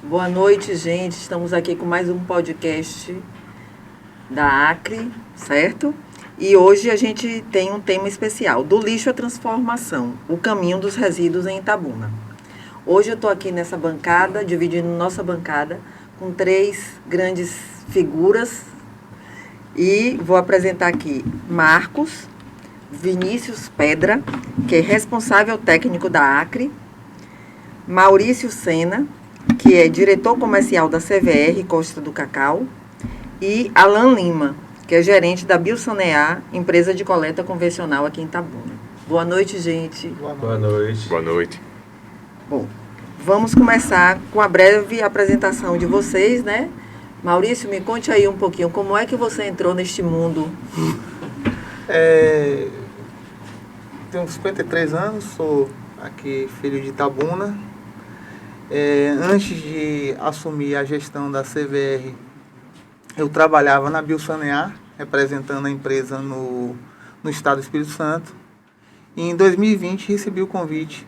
Boa noite, gente. Estamos aqui com mais um podcast da Acre, certo? E hoje a gente tem um tema especial, do lixo à transformação, o caminho dos resíduos em Itabuna. Hoje eu estou aqui nessa bancada, dividindo nossa bancada, com três grandes figuras. E vou apresentar aqui Marcos Vinícius Pedra, que é responsável técnico da Acre, Maurício Sena, que é diretor comercial da CVR Costa do Cacau, e Alan Lima, que é gerente da Biosanear, empresa de coleta convencional aqui em Itabuna. Boa noite, gente. Boa noite. Boa noite. Bom, vamos começar com a breve apresentação de vocês, né? Maurício, me conte aí um pouquinho, como é que você entrou neste mundo? Tenho 53 anos, sou aqui filho de Itabuna. Antes de assumir a gestão da CVR, eu trabalhava na Biosanear, representando a empresa no estado do Espírito Santo. E em 2020 recebi o convite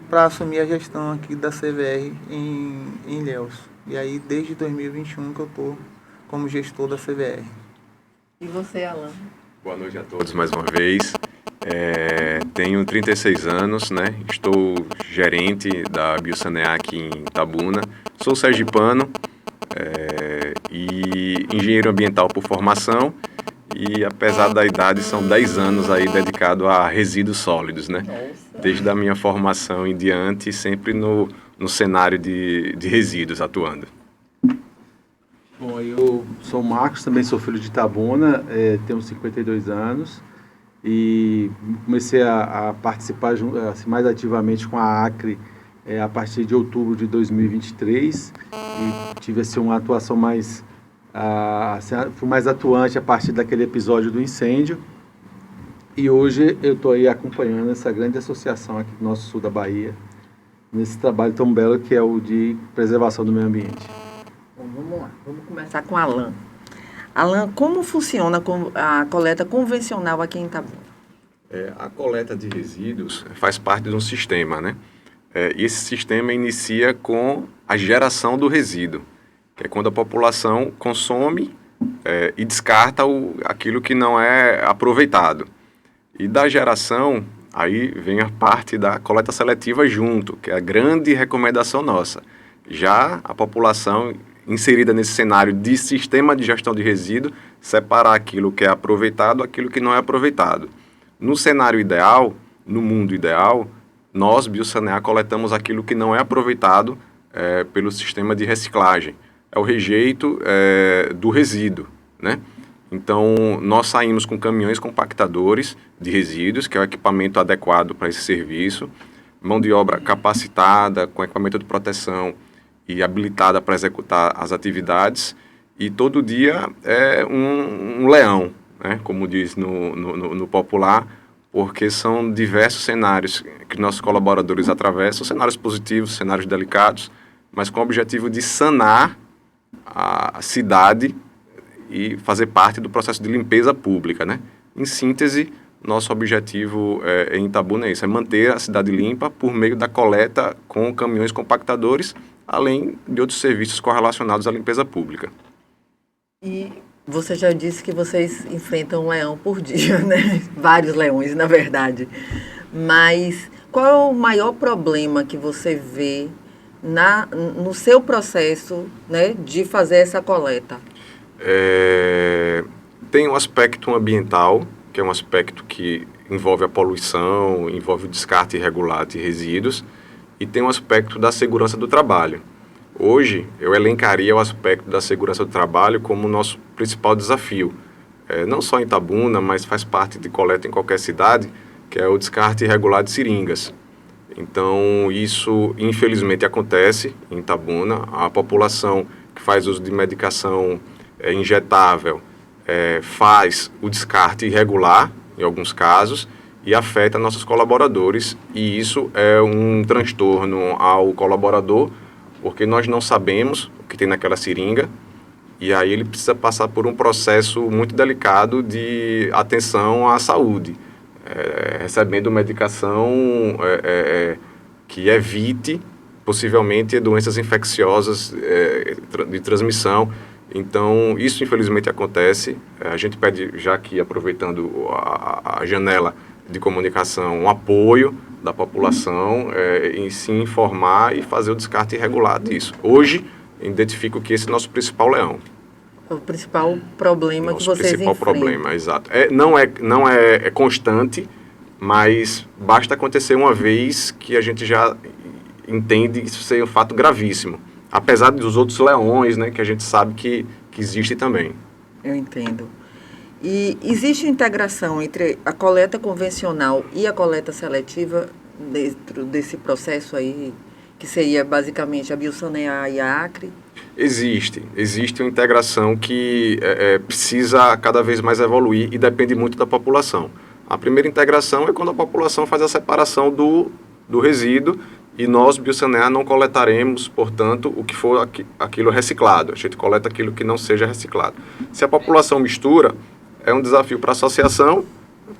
para assumir a gestão aqui da CVR em Ilhéus. E aí desde 2021 que eu estou como gestor da CVR. E você, Alan? Boa noite a todos mais uma vez. Tenho 36 anos, né? Estou gerente da Biosanear aqui em Itabuna. Sou sergipano e engenheiro ambiental por formação. E apesar da idade, são 10 anos aí dedicado a resíduos sólidos, né? Nossa. Desde a minha formação em diante, sempre no cenário de resíduos atuando. Bom, eu sou o Marcos, também sou filho de Itabuna, tenho 52 anos e comecei a participar assim, mais ativamente com a Acre a partir de outubro de 2023 e tive assim, uma atuação mais, fui mais atuante a partir daquele episódio do incêndio e hoje eu estou aí acompanhando essa grande associação aqui do nosso sul da Bahia, nesse trabalho tão belo que é o de preservação do meio ambiente. Bom, vamos lá, vamos começar com Alan. Alan, como funciona a coleta convencional aqui em Itabuna? A coleta de resíduos faz parte de um sistema, né? E esse sistema inicia com a geração do resíduo, que é quando a população consome e descarta aquilo que não é aproveitado. E da geração, aí vem a parte da coleta seletiva junto, que é a grande recomendação nossa. Já a população inserida nesse cenário de sistema de gestão de resíduo, separar aquilo que é aproveitado, aquilo que não é aproveitado. No cenário ideal, no mundo ideal, nós, Biosanear, coletamos aquilo que não é aproveitado pelo sistema de reciclagem. É o rejeito do resíduo, né? Então, nós saímos com caminhões compactadores de resíduos, que é o equipamento adequado para esse serviço, mão de obra capacitada, com equipamento de proteção e habilitada para executar as atividades, e todo dia é um leão, né, como diz no popular, porque são diversos cenários que nossos colaboradores atravessam, cenários positivos, cenários delicados, mas com o objetivo de sanar a cidade e fazer parte do processo de limpeza pública, né? Em síntese, nosso objetivo em Itabuna é isso, é manter a cidade limpa por meio da coleta com caminhões compactadores, além de outros serviços correlacionados à limpeza pública. E você já disse que vocês enfrentam um leão por dia, né? Vários leões, na verdade. Mas qual é o maior problema que você vê no seu processo, né, de fazer essa coleta? Tem um aspecto ambiental, que é um aspecto que envolve a poluição, envolve o descarte irregular de resíduos, e tem um aspecto da segurança do trabalho. Hoje, eu elencaria o aspecto da segurança do trabalho como o nosso principal desafio. Não só em Itabuna, mas faz parte de coleta em qualquer cidade, que é o descarte irregular de seringas. Então, isso infelizmente acontece em Itabuna. A população que faz uso de medicação injetável faz o descarte irregular, em alguns casos, e afeta nossos colaboradores, e isso é um transtorno ao colaborador, porque nós não sabemos o que tem naquela seringa, e aí ele precisa passar por um processo muito delicado de atenção à saúde, recebendo medicação que evite possivelmente doenças infecciosas de transmissão. Então, isso infelizmente acontece. A gente pede, já que aproveitando a janela de comunicação, um apoio da população em se informar e fazer o descarte regular disso. Hoje, identifico que esse é o nosso principal leão. O principal problema que vocês enfrentam. Nosso principal problema, exato. Não é constante, mas basta acontecer uma vez que a gente já entende isso ser um fato gravíssimo. Apesar dos outros leões, né, que a gente sabe que existe também. Eu entendo. E existe integração entre a coleta convencional e a coleta seletiva dentro desse processo aí, que seria basicamente a Biosanear e a Acre? Existe uma integração que precisa cada vez mais evoluir e depende muito da população. A primeira integração é quando a população faz a separação do resíduo e nós, Biosanear, não coletaremos, portanto, o que for aquilo reciclado. A gente coleta aquilo que não seja reciclado. Se a população mistura, é um desafio para a associação,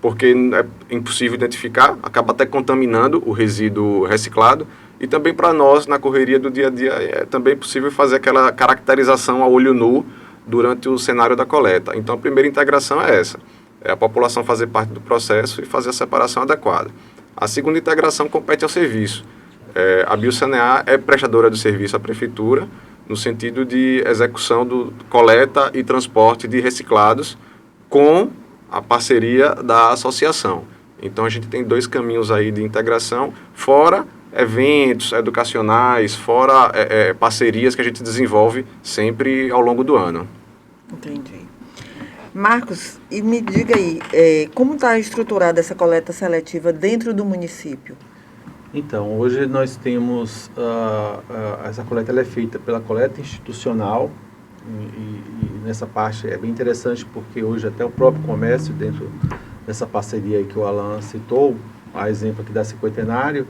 porque é impossível identificar, acaba até contaminando o resíduo reciclado, e também para nós, na correria do dia a dia, é também possível fazer aquela caracterização a olho nu durante o cenário da coleta. Então, a primeira integração é essa, é a população fazer parte do processo e fazer a separação adequada. A segunda integração compete ao serviço. A Biosanear é prestadora de serviço à prefeitura, no sentido de execução do coleta e transporte de reciclados, com a parceria da associação. Então, a gente tem 2 caminhos aí de integração, fora eventos educacionais, fora parcerias que a gente desenvolve sempre ao longo do ano. Entendi. Marcos, e me diga aí, como está estruturada essa coleta seletiva dentro do município? Então, hoje nós temos, essa coleta ela é feita pela coleta institucional, e nessa parte é bem interessante porque hoje até o próprio comércio, dentro dessa parceria aí que o Alan citou, a exemplo aqui da Cinquentenário,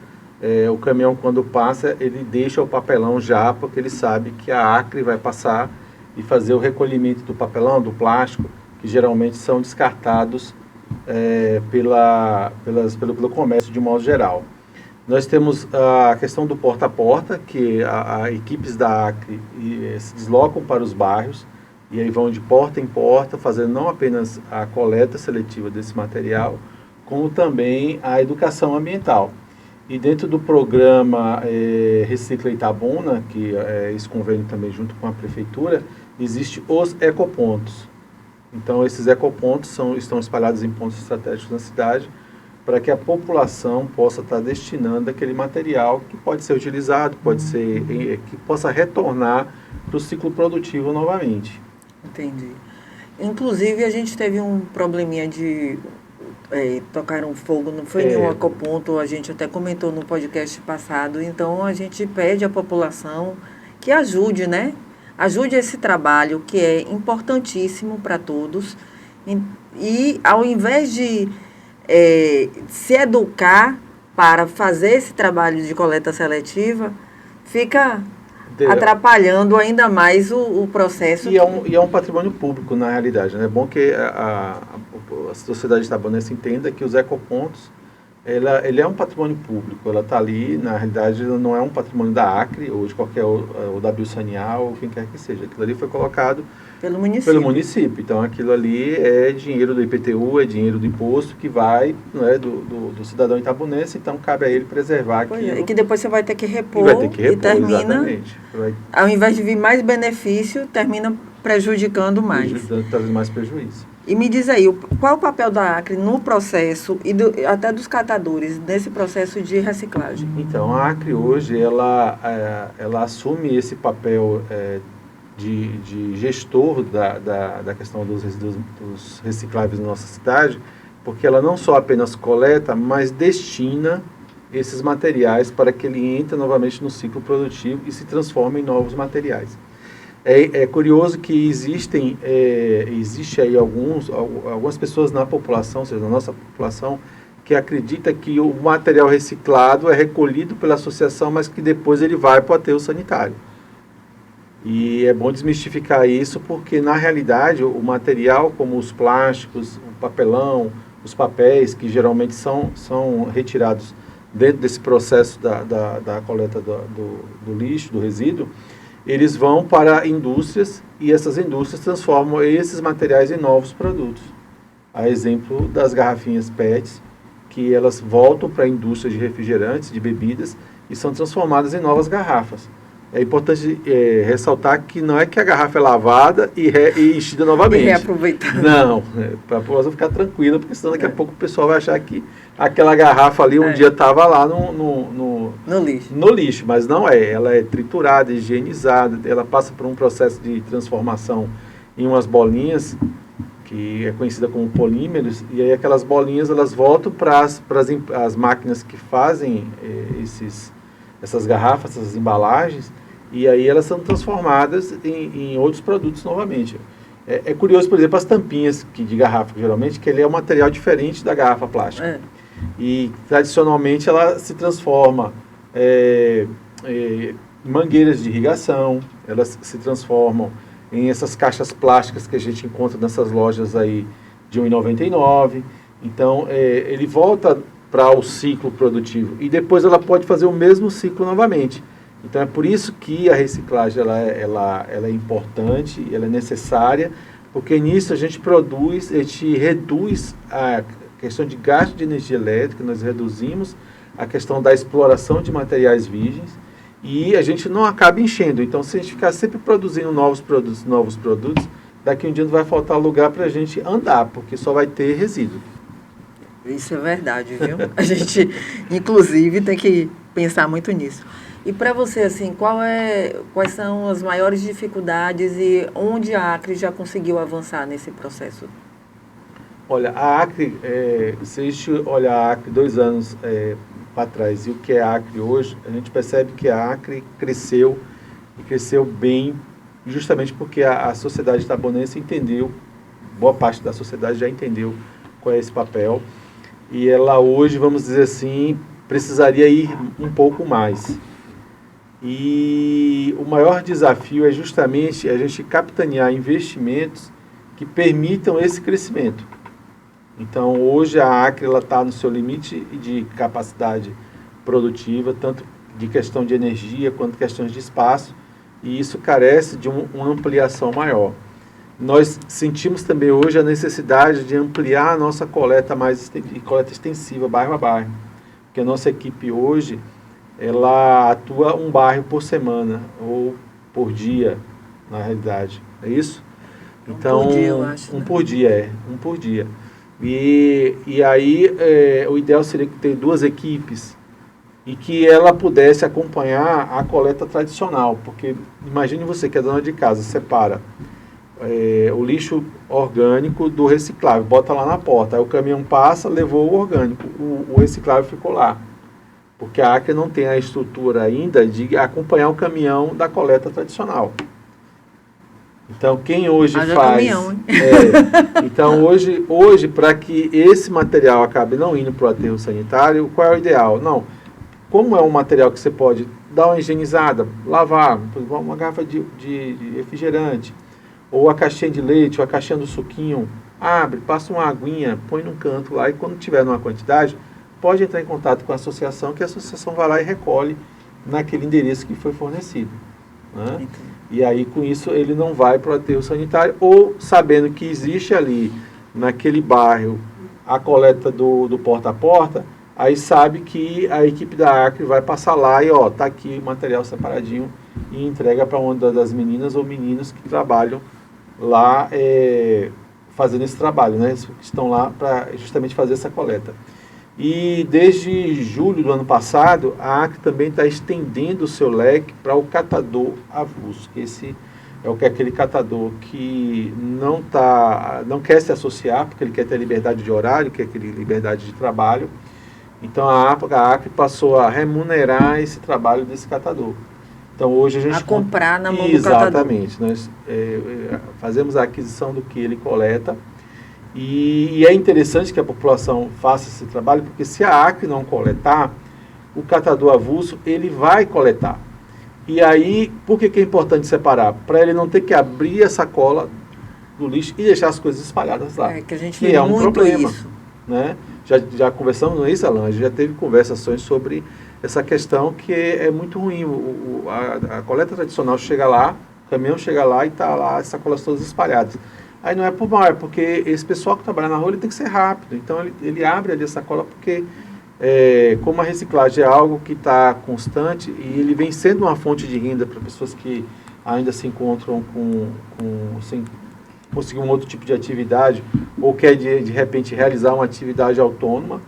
o caminhão quando passa, ele deixa o papelão já, porque ele sabe que a Acre vai passar e fazer o recolhimento do papelão, do plástico, que geralmente são descartados pelo comércio de modo geral. Nós temos a questão do porta a porta, que a equipes da Acre se deslocam para os bairros e aí vão de porta em porta, fazendo não apenas a coleta seletiva desse material, como também a educação ambiental. E dentro do programa Recicla Itabuna, que é esse convênio também junto com a prefeitura, existe os ecopontos. Então, esses ecopontos estão espalhados em pontos estratégicos na cidade, para que a população possa estar destinando aquele material que pode ser utilizado, que possa retornar para o ciclo produtivo novamente. Entendi. Inclusive, a gente teve um probleminha de tocaram fogo, não foi nenhum ecoponto, a gente até comentou no podcast passado, então a gente pede à população que ajude, né? Ajude esse trabalho que é importantíssimo para todos e ao invés de se educar para fazer esse trabalho de coleta seletiva, fica atrapalhando ainda mais o processo. E é um patrimônio público, na realidade, né? É bom que a sociedade itabunense entenda que os ecopontos, ele é um patrimônio público, ela está ali, na realidade, não é um patrimônio da Acre, ou de qualquer, ou da Biosanear, ou quem quer que seja. Aquilo ali foi colocado pelo município. Então, aquilo ali é dinheiro do IPTU, é dinheiro do imposto que vai, não é, do cidadão itabunense, então cabe a ele preservar aquilo. E que depois você vai ter que repor, e termina, exatamente. Ao invés de vir mais benefício, termina prejudicando mais. Trazendo mais prejuízo. E me diz aí, qual o papel da Acre no processo, e até dos catadores, nesse processo de reciclagem? Então, a Acre hoje, ela assume esse papel de gestor da questão dos recicláveis na nossa cidade, porque ela não só apenas coleta, mas destina esses materiais para que ele entre novamente no ciclo produtivo e se transforme em novos materiais. É curioso que existe aí algumas pessoas na população, ou seja, na nossa população, que acredita que o material reciclado é recolhido pela associação, mas que depois ele vai para o aterro sanitário. E é bom desmistificar isso, porque na realidade o material como os plásticos, o papelão, os papéis, que geralmente são retirados dentro desse processo da coleta do lixo, do resíduo, eles vão para indústrias e essas indústrias transformam esses materiais em novos produtos. A exemplo das garrafinhas PETs, que elas voltam para a indústria de refrigerantes, de bebidas, e são transformadas em novas garrafas. É importante ressaltar que não é que a garrafa é lavada e enchida novamente. E reaproveitada. Não, para a população ficar tranquila, porque senão daqui a pouco o pessoal vai achar que aquela garrafa ali um dia estava lá no lixo, mas não é. Ela é triturada, higienizada, ela passa por um processo de transformação em umas bolinhas, que é conhecida como polímeros, e aí aquelas bolinhas elas voltam para as máquinas que fazem essas garrafas, essas embalagens, e aí elas são transformadas em outros produtos novamente. É curioso, por exemplo, as tampinhas de garrafa, geralmente, que ele é um material diferente da garrafa plástica. E, tradicionalmente, ela se transforma em mangueiras de irrigação, elas se transformam em essas caixas plásticas que a gente encontra nessas lojas aí de R$ 1,99. Então, ele volta para o ciclo produtivo e depois ela pode fazer o mesmo ciclo novamente. Então, é por isso que a reciclagem ela é importante, ela é necessária, porque nisso a gente reduz a questão de gasto de energia elétrica, nós reduzimos a questão da exploração de materiais virgens, e a gente não acaba enchendo. Então, se a gente ficar sempre produzindo novos produtos, daqui um dia não vai faltar lugar para a gente andar, porque só vai ter resíduo. Isso é verdade, viu? A gente, inclusive, tem que pensar muito nisso. E para você, assim, quais são as maiores dificuldades e onde a Acre já conseguiu avançar nesse processo? Olha, a Acre, se a gente olhar a Acre 2 anos para trás e o que é a Acre hoje, a gente percebe que a Acre cresceu, e cresceu bem, justamente porque a sociedade itabunense entendeu, boa parte da sociedade já entendeu qual é esse papel, e ela hoje, vamos dizer assim, precisaria ir um pouco mais. E o maior desafio é justamente a gente capitanear investimentos que permitam esse crescimento. Então, hoje a Acre está no seu limite de capacidade produtiva, tanto de questão de energia quanto questões de espaço, e isso carece de uma ampliação maior. Nós sentimos também hoje a necessidade de ampliar a nossa coleta coleta extensiva, bairro a bairro, porque a nossa equipe hoje ela atua um bairro por semana ou por dia, na realidade, é isso? Então, um por dia, eu acho. Um por dia. E aí, o ideal seria que ter 2 equipes e que ela pudesse acompanhar a coleta tradicional, porque imagine você que é dona de casa, separa o lixo orgânico do reciclável, bota lá na porta, aí o caminhão passa, levou o orgânico, o reciclável ficou lá, porque a Acre não tem a estrutura ainda de acompanhar o caminhão da coleta tradicional. Então, quem hoje faz... Caminhão, hein? Então, hoje para que esse material acabe não indo para o aterro sanitário, qual é o ideal? Não, como é um material que você pode dar uma higienizada, lavar, uma garrafa de refrigerante, ou a caixinha de leite, ou a caixinha do suquinho, abre, passa uma aguinha, põe num canto lá, e quando tiver numa quantidade, pode entrar em contato com a associação, que a associação vai lá e recolhe naquele endereço que foi fornecido, né? E aí, com isso, ele não vai para o aterro sanitário, ou sabendo que existe ali, naquele bairro, a coleta do porta a porta, aí sabe que a equipe da Acre vai passar lá e, tá aqui o material separadinho, e entrega para uma das meninas ou meninos que trabalham lá fazendo esse trabalho, né? Estão lá para justamente fazer essa coleta. E desde julho do ano passado, a Acre também está estendendo o seu leque para o catador avulso. Esse é aquele catador que não quer se associar, porque ele quer ter liberdade de horário, quer ter liberdade de trabalho. Então a Acre passou a remunerar esse trabalho desse catador. Então hoje a gente... A comprar na mão do catador. Exatamente. Nós fazemos a aquisição do que ele coleta. E é interessante que a população faça esse trabalho, porque se a Acre não coletar, o catador avulso, ele vai coletar. E aí, por que é importante separar? Para ele não ter que abrir a sacola do lixo e deixar as coisas espalhadas lá. Que a gente vê muito problema, isso. Né? já conversamos, não é isso, Alan? A gente já teve conversações sobre essa questão que é muito ruim. A coleta tradicional chega lá, o caminhão chega lá e está lá as sacolas todas espalhadas. Aí não é por mal, é porque esse pessoal que trabalha na rua ele tem que ser rápido. Então ele abre ali a sacola porque, como a reciclagem é algo que está constante e ele vem sendo uma fonte de renda para pessoas que ainda se encontram sem conseguir um outro tipo de atividade ou quer de repente realizar uma atividade autônoma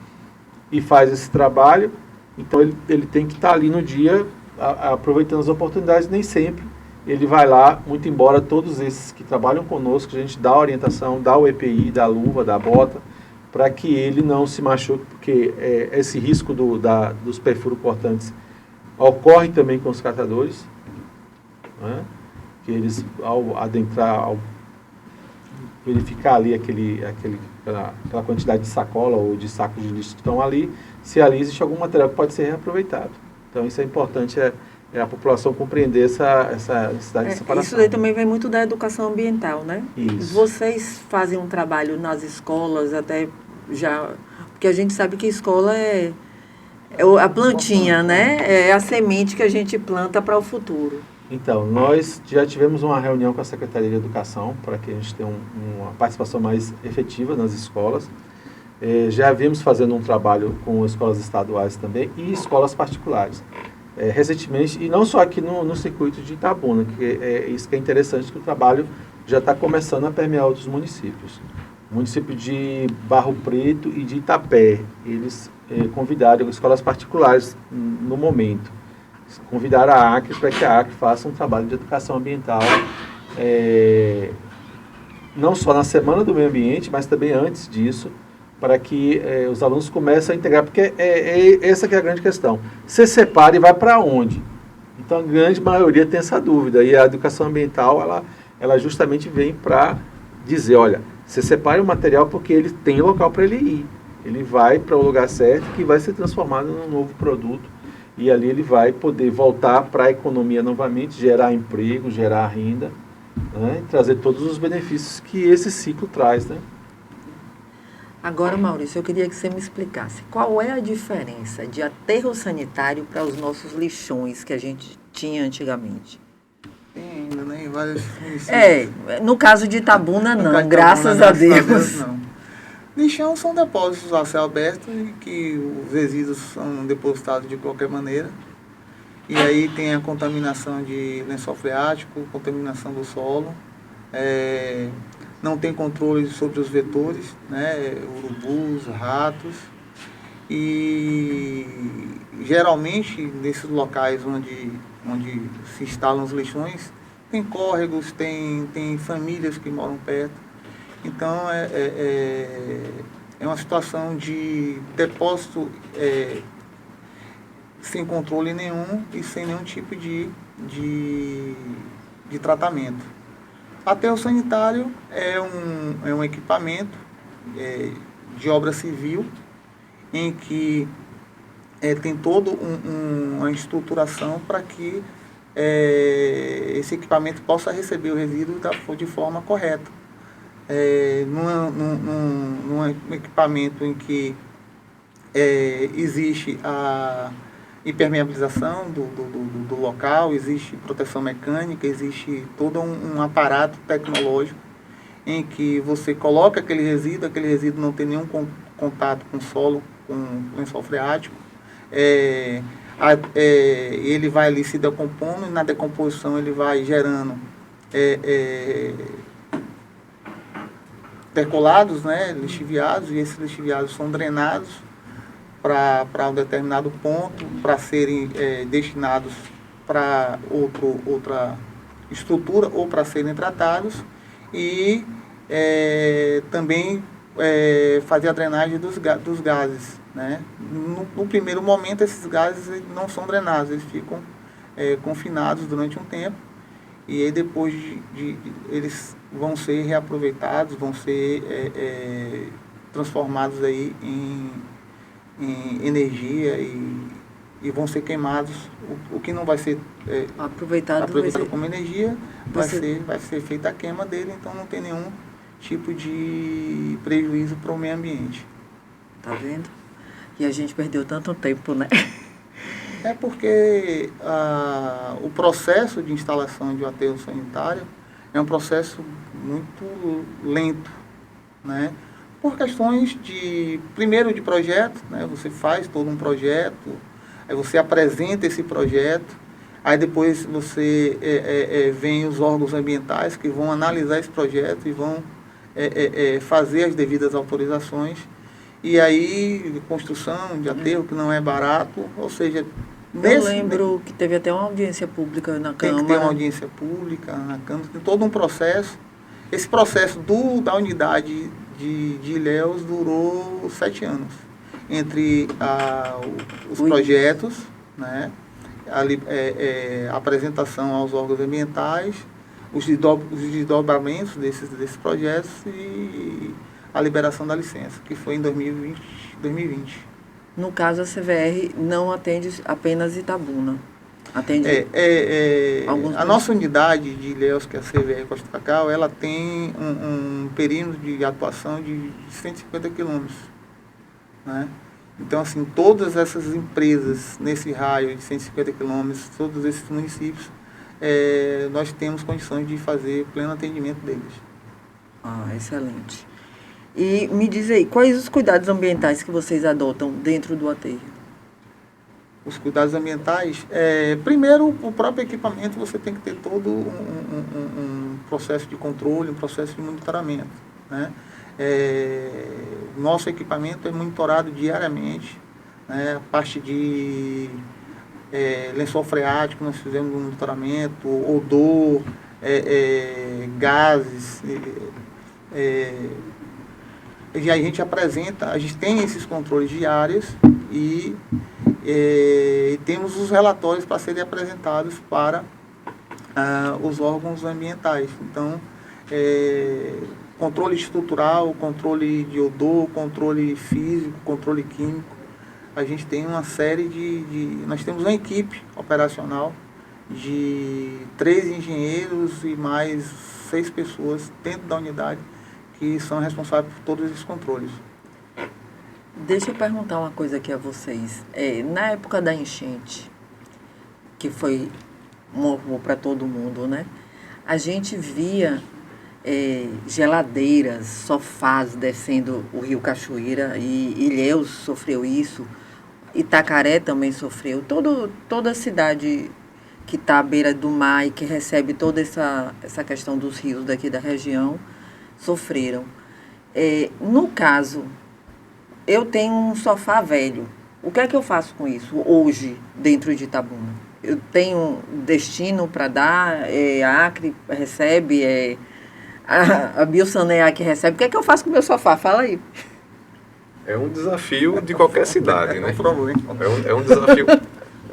e faz esse trabalho, então ele tem que estar ali no dia aproveitando as oportunidades. Nem sempre ele vai lá, muito embora todos esses que trabalham conosco, a gente dá a orientação, dá o EPI, dá a luva, dá a bota, para que ele não se machuque, porque esse risco dos perfuros cortantes ocorre também com os catadores, né? Que eles, ao adentrar, ao verificar ali aquela quantidade de sacola ou de sacos de lixo que estão ali, se ali existe algum material que pode ser reaproveitado. Então isso é importante, a população compreender essa necessidade de separação. Isso daí também vem muito da educação ambiental, né? Isso. Vocês fazem um trabalho nas escolas, até já... Porque a gente sabe que escola é a plantinha, né? É a semente que a gente planta para o futuro. Então, nós já tivemos uma reunião com a Secretaria de Educação para que a gente tenha uma participação mais efetiva nas escolas. Já vimos fazendo um trabalho com escolas estaduais também e escolas particulares. Recentemente, e não só aqui no circuito de Itabuna, que isso que é interessante, que o trabalho já está começando a permear outros municípios. O município de Barro Preto e de Itapé, eles convidaram escolas particulares no momento. Convidaram a ACRE para que a ACRE faça um trabalho de educação ambiental, não só na Semana do Meio Ambiente, mas também antes disso, para que os alunos comecem a integrar, porque essa que é a grande questão. Você separa e vai para onde? Então, a grande maioria tem essa dúvida, e a educação ambiental, ela justamente vem para dizer, olha, você separa o material porque ele tem local para ele ir. Ele vai para o lugar certo, que vai ser transformado num novo produto, e ali ele vai poder voltar para a economia novamente, gerar emprego, gerar renda, né, e trazer todos os benefícios que esse ciclo traz, né? Agora, Maurício, eu queria que você me explicasse qual é a diferença de aterro sanitário para os nossos lixões que a gente tinha antigamente. Tem ainda, né? Em vários municípios. No caso de Itabuna, não, Itabuna, graças a Deus. Não. Lixão são depósitos a céu aberto em que os resíduos são depositados de qualquer maneira. E aí tem a contaminação de lençol freático, contaminação do solo. Não tem controle sobre os vetores, né? Urubus, ratos. E geralmente nesses locais onde se instalam os lixões, tem córregos, tem famílias que moram perto. Então, é uma situação de depósito sem controle nenhum e sem nenhum tipo de tratamento. Aterro sanitário é um equipamento de obra civil em que tem toda uma estruturação para que esse equipamento possa receber o resíduo de forma correta. Num equipamento em que existe a impermeabilização do local, existe proteção mecânica, existe todo um aparato tecnológico em que você coloca aquele resíduo não tem nenhum contato com o solo, com lençol freático, ele vai ali se decompondo e na decomposição ele vai gerando percolados, né, lixiviados, e esses lixiviados são drenados para um determinado ponto, para serem destinados para outra estrutura ou para serem tratados, e também fazer a drenagem dos gases, né? No primeiro momento, esses gases não são drenados, eles ficam confinados durante um tempo, e aí depois eles vão ser reaproveitados, vão ser transformados aí em energia e vão ser queimados. O que não vai ser aproveitado como energia, vai ser feita a queima dele, então não tem nenhum tipo de prejuízo para o meio ambiente. Tá vendo? E a gente perdeu tanto tempo, né? É porque o processo de instalação de um aterro sanitário é um processo muito lento, né? Por questões primeiro de projeto, né? Você faz todo um projeto, aí você apresenta esse projeto, aí depois você vem os órgãos ambientais que vão analisar esse projeto e vão fazer as devidas autorizações. E aí, construção de aterro que não é barato, ou seja... Eu lembro que teve até uma audiência pública na Câmara. Tem que ter uma audiência pública na Câmara, tem todo um processo. Esse processo da unidade de Ilhéus durou 7 anos. Entre os projetos, né, a apresentação aos órgãos ambientais, os desdobramentos desses projetos e a liberação da licença, que foi em 2020. No caso, a CVR não atende apenas Itabuna. Atende a nossa unidade de Ilhéus, que é a CVR Costa Cacau, ela tem um perímetro de atuação de 150 quilômetros. Né? Então, assim, todas essas empresas nesse raio de 150 quilômetros, todos esses municípios, nós temos condições de fazer pleno atendimento deles. Ah, excelente. E me diz aí, quais os cuidados ambientais que vocês adotam dentro do aterro? Os cuidados ambientais, primeiro, o próprio equipamento, você tem que ter todo um processo de controle, um processo de monitoramento. Né? Nosso equipamento é monitorado diariamente, né? A parte de lençol freático, nós fizemos um monitoramento, odor, gases, e a gente a gente tem esses controles diários e temos os relatórios para serem apresentados para os órgãos ambientais. Então, controle estrutural, controle de odor, controle físico, controle químico. A gente tem uma série nós temos uma equipe operacional de 3 engenheiros e mais 6 pessoas dentro da unidade que são responsáveis por todos esses controles. Deixa eu perguntar uma coisa aqui a vocês. Na época da enchente, que foi um horror para todo mundo, né? A gente via geladeiras, sofás descendo o rio Cachoeira, e Ilhéus sofreu isso, Itacaré também sofreu, toda a cidade que está à beira do mar e que recebe toda essa questão dos rios daqui da região, sofreram. No caso, eu tenho um sofá velho. O que é que eu faço com isso hoje, dentro de Itabuna? Eu tenho destino para dar, a Acre recebe, a Biosanear que recebe. O que é que eu faço com o meu sofá? Fala aí. É um desafio de qualquer cidade, né?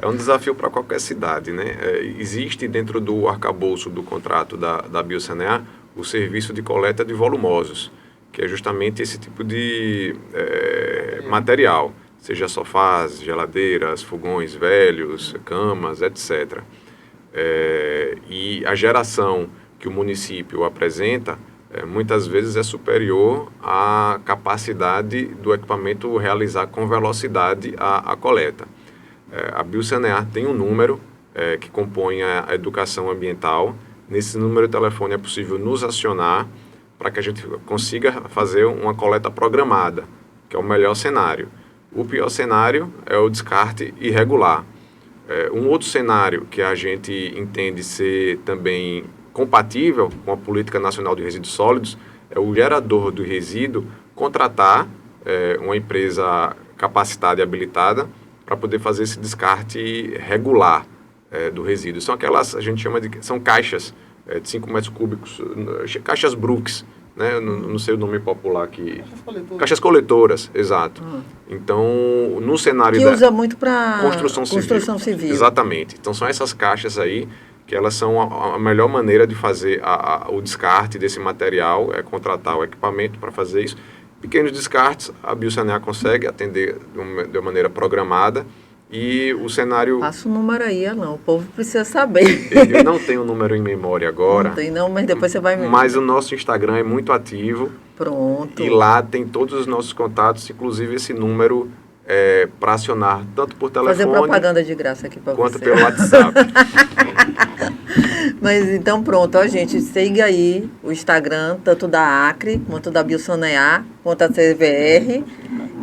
É um desafio para qualquer cidade, né? Existe dentro do arcabouço do contrato da Biosanear o serviço de coleta de volumosos, que é justamente esse tipo de material, seja sofás, geladeiras, fogões velhos, camas, etc. E a geração que o município apresenta, muitas vezes é superior à capacidade do equipamento realizar com velocidade a coleta. A Biosanear tem um número que compõe a educação ambiental. Nesse número de telefone é possível nos acionar para que a gente consiga fazer uma coleta programada, que é o melhor cenário. O pior cenário é o descarte irregular. Um outro cenário que a gente entende ser também compatível com a Política Nacional de Resíduos Sólidos é o gerador do resíduo contratar uma empresa capacitada e habilitada para poder fazer esse descarte regular do resíduo. São aquelas, a gente chama são caixas de 5 metros cúbicos, caixas Brooks, né? Não sei o nome popular aqui. Caixas coletoras, exato. Então, no cenário que usa muito para construção civil. Exatamente. Então, são essas caixas aí que elas são a melhor maneira de fazer o descarte desse material, contratar o equipamento para fazer isso. Pequenos descartes, a Biosanear consegue atender de uma maneira programada. E o cenário... Passa o número aí, Alan, o povo precisa saber. Eu não tenho o número em memória agora. Não tem não, mas depois você vai... Mas o nosso Instagram é muito ativo. Pronto. E lá tem todos os nossos contatos, inclusive esse número para acionar tanto por telefone Fazer propaganda de graça aqui para você. quanto pelo WhatsApp. Mas então pronto, ó, gente, siga aí o Instagram, tanto da Acre, quanto da Biosanear, quanto da CVR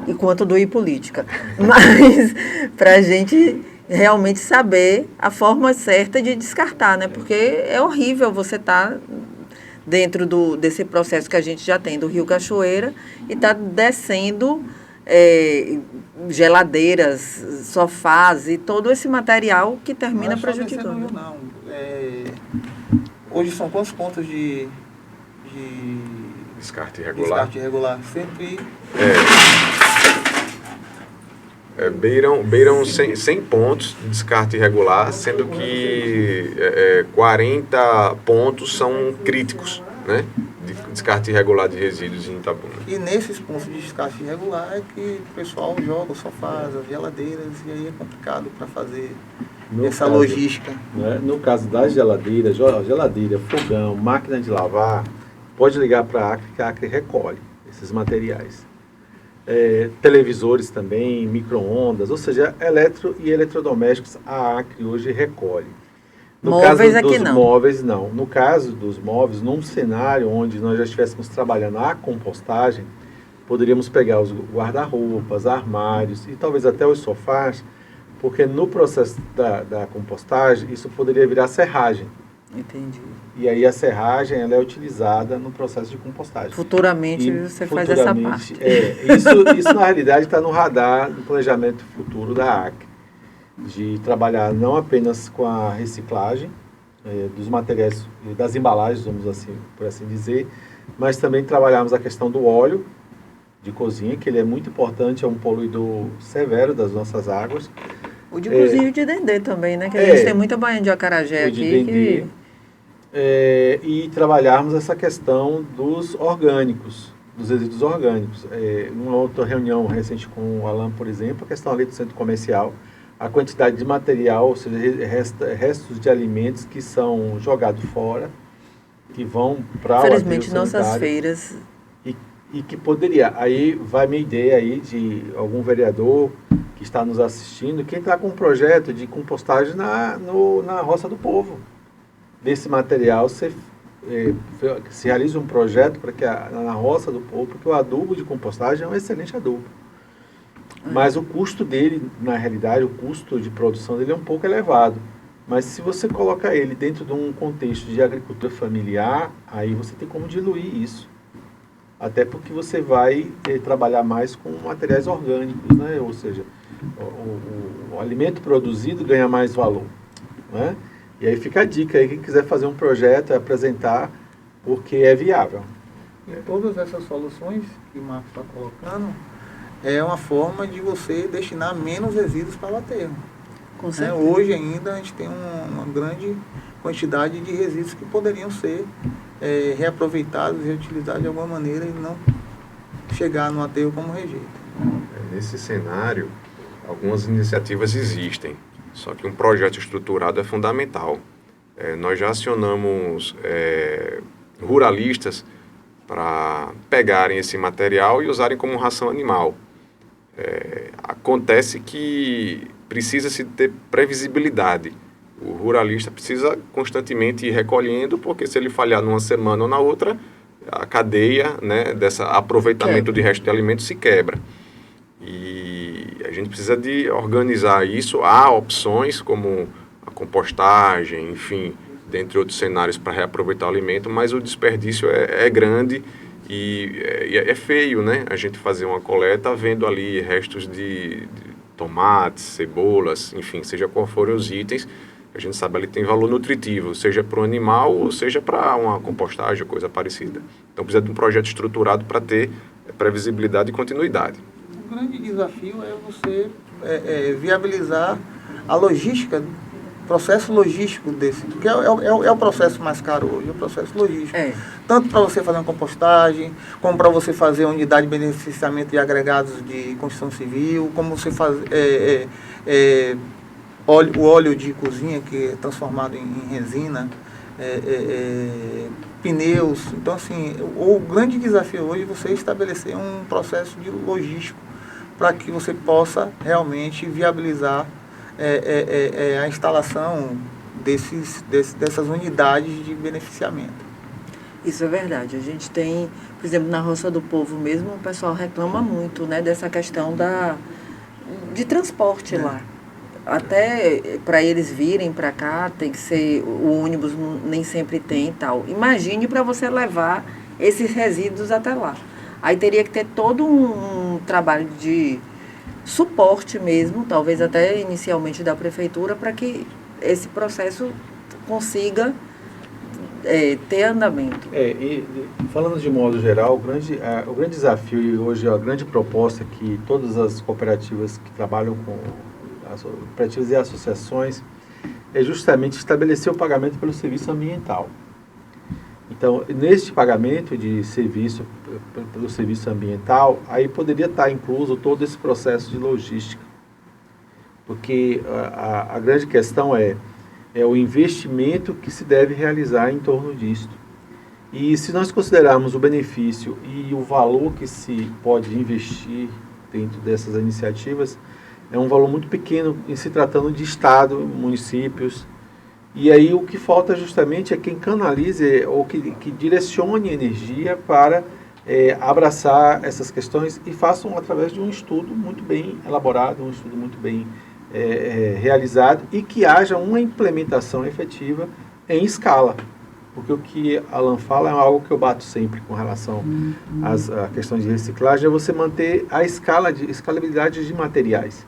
e quanto do iPolítica. Mas para a gente realmente saber a forma certa de descartar, né? Porque é horrível você estar dentro desse processo que a gente já tem do Rio Cachoeira e está descendo geladeiras, sofás e todo esse material que termina prejudicando. Não, não. Hoje são quantos pontos de Descarte irregular. descarte irregular? Sempre... Beiram 100 pontos de descarte irregular, sendo que 40 pontos são críticos, né? De descarte irregular de resíduos em Itabuna. E nesses pontos de descarte irregular é que o pessoal joga os sofás, as geladeiras, e aí é complicado para fazer essa logística. Né, no caso das geladeiras, geladeira, fogão, máquina de lavar, pode ligar para a Acre, que a Acre recolhe esses materiais. Televisores também, micro-ondas, ou seja, eletro e eletrodomésticos, a Acre hoje recolhe. No móveis caso dos aqui não. móveis, não. No caso dos móveis, num cenário onde nós já estivéssemos trabalhando a compostagem, poderíamos pegar os guarda-roupas, armários e talvez até os sofás, porque no processo da compostagem, isso poderia virar serragem. Entendi. E aí a serragem ela é utilizada no processo de compostagem. Futuramente você faz essa parte. Isso na realidade está no radar do planejamento futuro da Acre, de trabalhar não apenas com a reciclagem dos materiais, das embalagens, vamos assim, por assim dizer, mas também trabalharmos a questão do óleo de cozinha, que ele é muito importante, é um poluidor severo das nossas águas. O de cozinha e o de dendê também, né? Que a gente tem muita bainha de acarajé aqui. E trabalharmos essa questão dos orgânicos, dos resíduos orgânicos. Numa outra reunião recente com o Alan, por exemplo, a questão ali do centro comercial, a quantidade de material, ou seja, restos de alimentos que são jogados fora, que vão para o aterro infelizmente, nossas feiras... E que poderia, aí vai minha ideia aí de algum vereador que está nos assistindo, que entrar com um projeto de compostagem na Roça do Povo. Desse material se realiza um projeto para que na Roça do Povo, porque o adubo de compostagem é um excelente adubo. Mas o custo dele, na realidade, o custo de produção dele é um pouco elevado. Mas se você coloca ele dentro de um contexto de agricultura familiar, aí você tem como diluir isso. Até porque você vai trabalhar mais com materiais orgânicos, né? Ou seja, o alimento produzido ganha mais valor, né? E aí fica a dica aí, quem quiser fazer um projeto, apresentar, porque é viável. E todas essas soluções que o Marcos está colocando é uma forma de você destinar menos resíduos para o aterro. Com certeza. Hoje ainda a gente tem uma grande quantidade de resíduos que poderiam ser reaproveitados e reutilizados de alguma maneira e não chegar no aterro como rejeito. Nesse cenário, algumas iniciativas existem, só que um projeto estruturado é fundamental. Nós já acionamos ruralistas para pegarem esse material e usarem como ração animal. Acontece que precisa-se ter previsibilidade. O ruralista precisa constantemente ir recolhendo, porque se ele falhar numa semana ou na outra, a cadeia, né, desse aproveitamento de resto de alimentos se quebra. E a gente precisa de organizar isso. Há opções como a compostagem, enfim, dentre outros cenários para reaproveitar o alimento, mas o desperdício é grande e é feio, né? A gente fazer uma coleta vendo ali restos de tomates, cebolas, enfim, seja qual forem os itens, a gente sabe ali tem valor nutritivo, seja para o animal ou seja para uma compostagem ou coisa parecida. Então precisa de um projeto estruturado para ter previsibilidade e continuidade. O grande desafio é você viabilizar a logística, processo logístico desse, porque é o processo mais caro hoje, é o processo logístico. Tanto para você fazer uma compostagem, como para você fazer uma unidade de beneficiamento de agregados de construção civil, como você fazer o óleo de cozinha, que é transformado em resina, pneus. Então, assim, o grande desafio hoje é você estabelecer um processo de logístico para que você possa realmente viabilizar a instalação dessas unidades de beneficiamento. Isso é verdade. A gente tem, por exemplo, na Roça do Povo mesmo, o pessoal reclama muito, né, dessa questão de transporte lá. Até para eles virem para cá, tem que ser, o ônibus nem sempre tem e tal. Imagine para você levar esses resíduos até lá. Aí teria que ter todo um trabalho de suporte mesmo, talvez até inicialmente da prefeitura, para que esse processo consiga ter andamento. E falando de modo geral, o grande desafio e hoje a grande proposta que todas as cooperativas que trabalham com as cooperativas e associações é justamente estabelecer o pagamento pelo serviço ambiental. Então, neste pagamento de serviço pelo serviço ambiental, aí poderia estar incluso todo esse processo de logística, porque a grande questão é o investimento que se deve realizar em torno disto. E se nós considerarmos o benefício e o valor que se pode investir dentro dessas iniciativas, é um valor muito pequeno em se tratando de Estado, municípios. E aí o que falta justamente é quem canalize ou que direcione energia para abraçar essas questões e façam através de um estudo muito bem elaborado, um estudo muito bem realizado e que haja uma implementação efetiva em escala. Porque o que Alan fala é algo que eu bato sempre com relação à questão de reciclagem, é você manter a escalabilidade de materiais.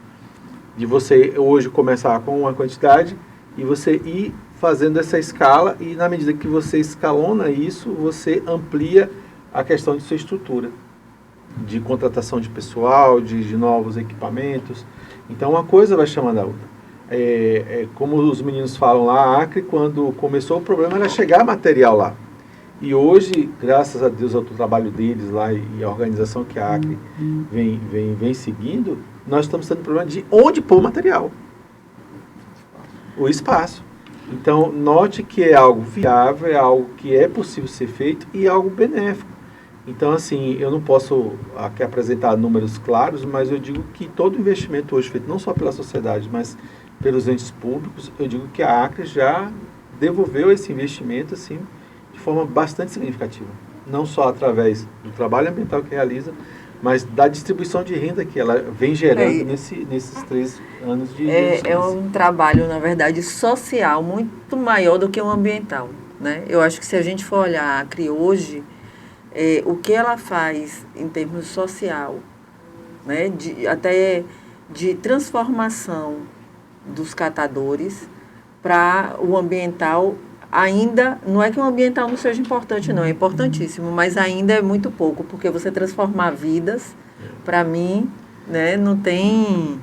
De você hoje começar com uma quantidade e você ir fazendo essa escala e na medida que você escalona isso, você amplia a questão de sua estrutura, de contratação de pessoal, de novos equipamentos. Então, uma coisa vai chamando a outra. Como os meninos falam lá, a Acre, quando começou o problema era chegar material lá. E hoje, graças a Deus ao trabalho deles lá e a organização que a Acre vem seguindo, nós estamos tendo problema de onde pôr material. O espaço. Então, note que é algo viável, é algo que é possível ser feito e é algo benéfico. Então, assim, eu não posso aqui apresentar números claros, mas eu digo que todo investimento hoje feito não só pela sociedade, mas pelos entes públicos, eu digo que a Acre já devolveu esse investimento, assim, de forma bastante significativa. Não só através do trabalho ambiental que realiza, mas da distribuição de renda que ela vem gerando nesses 3 anos de existência. É um trabalho, na verdade, social muito maior do que o ambiental, né? Eu acho que se a gente for olhar a Acre hoje, o que ela faz em termos social, né, até de transformação dos catadores para o ambiental, ainda, não é que o ambiental não seja importante, não, é importantíssimo, mas ainda é muito pouco, porque você transformar vidas, para mim, né, não tem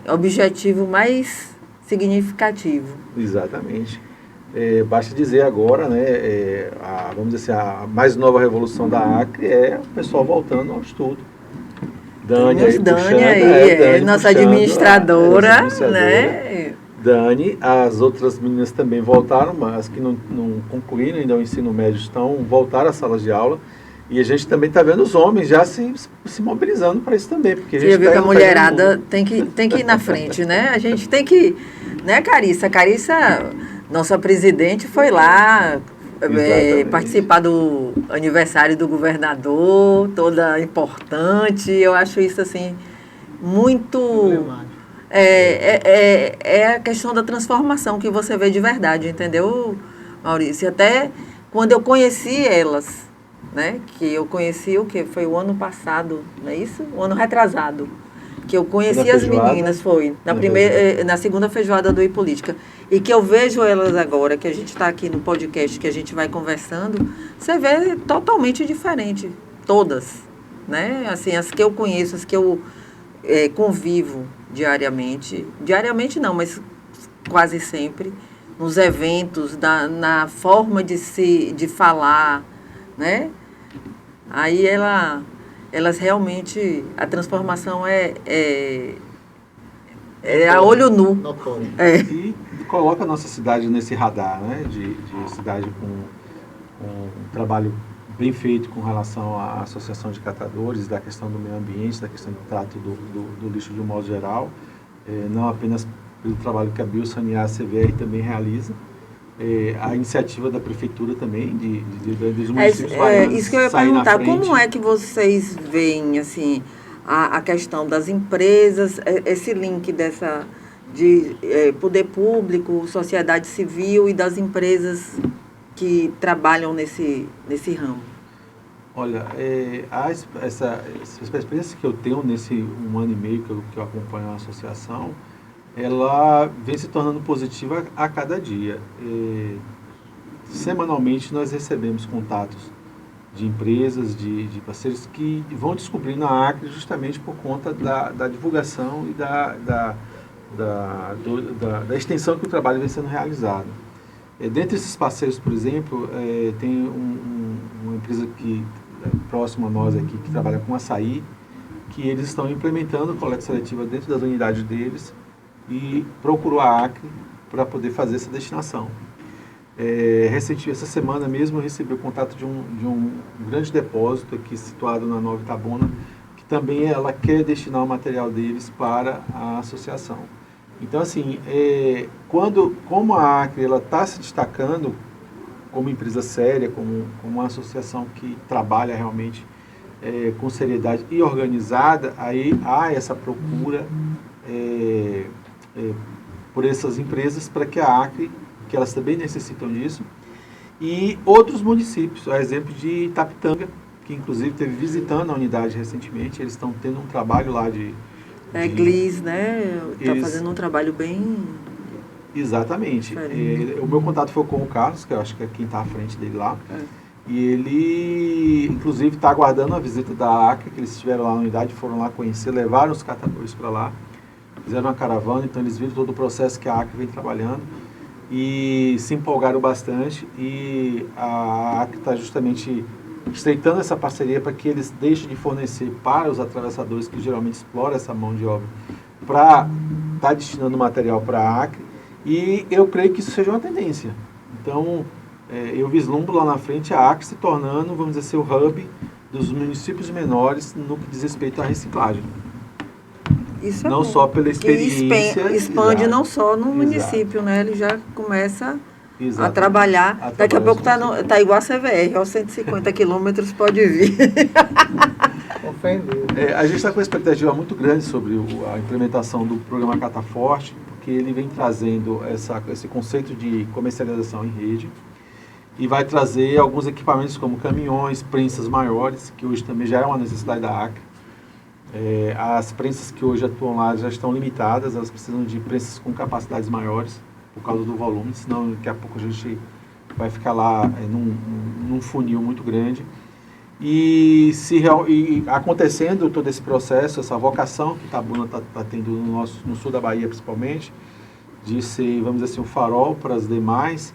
objetivo mais significativo. Exatamente. Basta dizer agora, né, vamos dizer assim, a mais nova revolução da Acre é o pessoal voltando ao estudo. Dani aí, nossa administradora, né? Dani, as outras meninas também voltaram, mas as que não concluíram ainda o ensino médio voltaram às salas de aula. E a gente também está vendo os homens já se mobilizando para isso também. Porque Você viu que a mulherada tem que ir na frente, né? A gente tem que... Né, Carissa? Carissa, nossa presidente, foi lá participar do aniversário do governador, toda importante. Eu acho isso, assim, muito... É a questão da transformação que você vê de verdade, entendeu, Maurício? Até quando eu conheci elas, né? Que eu conheci o que? Foi o ano passado, não é isso? O ano retrasado. Que eu conheci as meninas, foi na segunda feijoada do iPolítica. E que eu vejo elas agora, que a gente está aqui no podcast, que a gente vai conversando, você vê totalmente diferente. Todas, né? Assim, as que eu conheço, as que eu convivo diariamente não, mas quase sempre, nos eventos, na forma de falar, né? Aí elas realmente, a transformação é a olho nu. E coloca a nossa cidade nesse radar, né, de cidade com um trabalho bem feito com relação à associação de catadores, da questão do meio ambiente, da questão do trato do lixo de um modo geral, não apenas pelo trabalho que a Biosanear, a CVR também realiza, a iniciativa da prefeitura também, dos municípios isso que eu ia perguntar, como é que vocês veem, assim, a questão das empresas, esse link de poder público, sociedade civil e das empresas que trabalham nesse ramo? Olha, essa experiência que eu tenho nesse 1 ano e meio que eu acompanho a associação, ela vem se tornando positiva a cada dia. Semanalmente nós recebemos contatos de empresas, de parceiros que vão descobrindo a Acre justamente por conta da divulgação e da extensão que o trabalho vem sendo realizado. Dentre esses parceiros, por exemplo, tem uma empresa que próxima a nós aqui, que trabalha com açaí, que eles estão implementando coleta seletiva dentro das unidades deles e procurou a Acre para poder fazer essa destinação. Recentemente, essa semana mesmo, eu recebi o contato de um grande depósito aqui situado na Nova Itabuna, que também ela quer destinar o material deles para a associação. Então, assim, como a Acre está se destacando como empresa séria, como uma associação que trabalha realmente com seriedade e organizada, aí há essa procura por essas empresas para que a Acre, que elas também necessitam disso, e outros municípios, a exemplo de Itapitanga, que inclusive esteve visitando a unidade recentemente, eles estão tendo um trabalho lá de Glis, né? Está fazendo um trabalho bem... Exatamente. O meu contato foi com o Carlos, que eu acho que é quem está à frente dele lá. E ele, inclusive, está aguardando a visita da Acre, que eles estiveram lá na unidade, foram lá conhecer, levaram os catadores para lá, fizeram uma caravana, então eles viram todo o processo que a Acre vem trabalhando e se empolgaram bastante. E a Acre está justamente estreitando essa parceria para que eles deixem de fornecer para os atravessadores que geralmente exploram essa mão de obra, para estar destinando material para a Acre, e eu creio que isso seja uma tendência. Então, eu vislumbro lá na frente a Acre se tornando, vamos dizer, o hub dos municípios menores no que diz respeito à reciclagem. Isso é não bom. Só pela experiência. Expande exato, não só no município, né? Ele já começa a trabalhar. Daqui a pouco tá igual a CVR, aos 150 quilômetros pode vir. A gente está com uma expectativa muito grande sobre a implementação do programa Cataforte, porque ele vem trazendo esse conceito de comercialização em rede e vai trazer alguns equipamentos como caminhões, prensas maiores, que hoje também já é uma necessidade da Acre. As prensas que hoje atuam lá já estão limitadas, elas precisam de prensas com capacidades maiores por causa do volume, senão daqui a pouco a gente vai ficar lá num funil muito grande. E acontecendo todo esse processo, essa vocação que Itabuna está tendo no sul da Bahia principalmente, de ser, vamos dizer assim, um farol para as demais,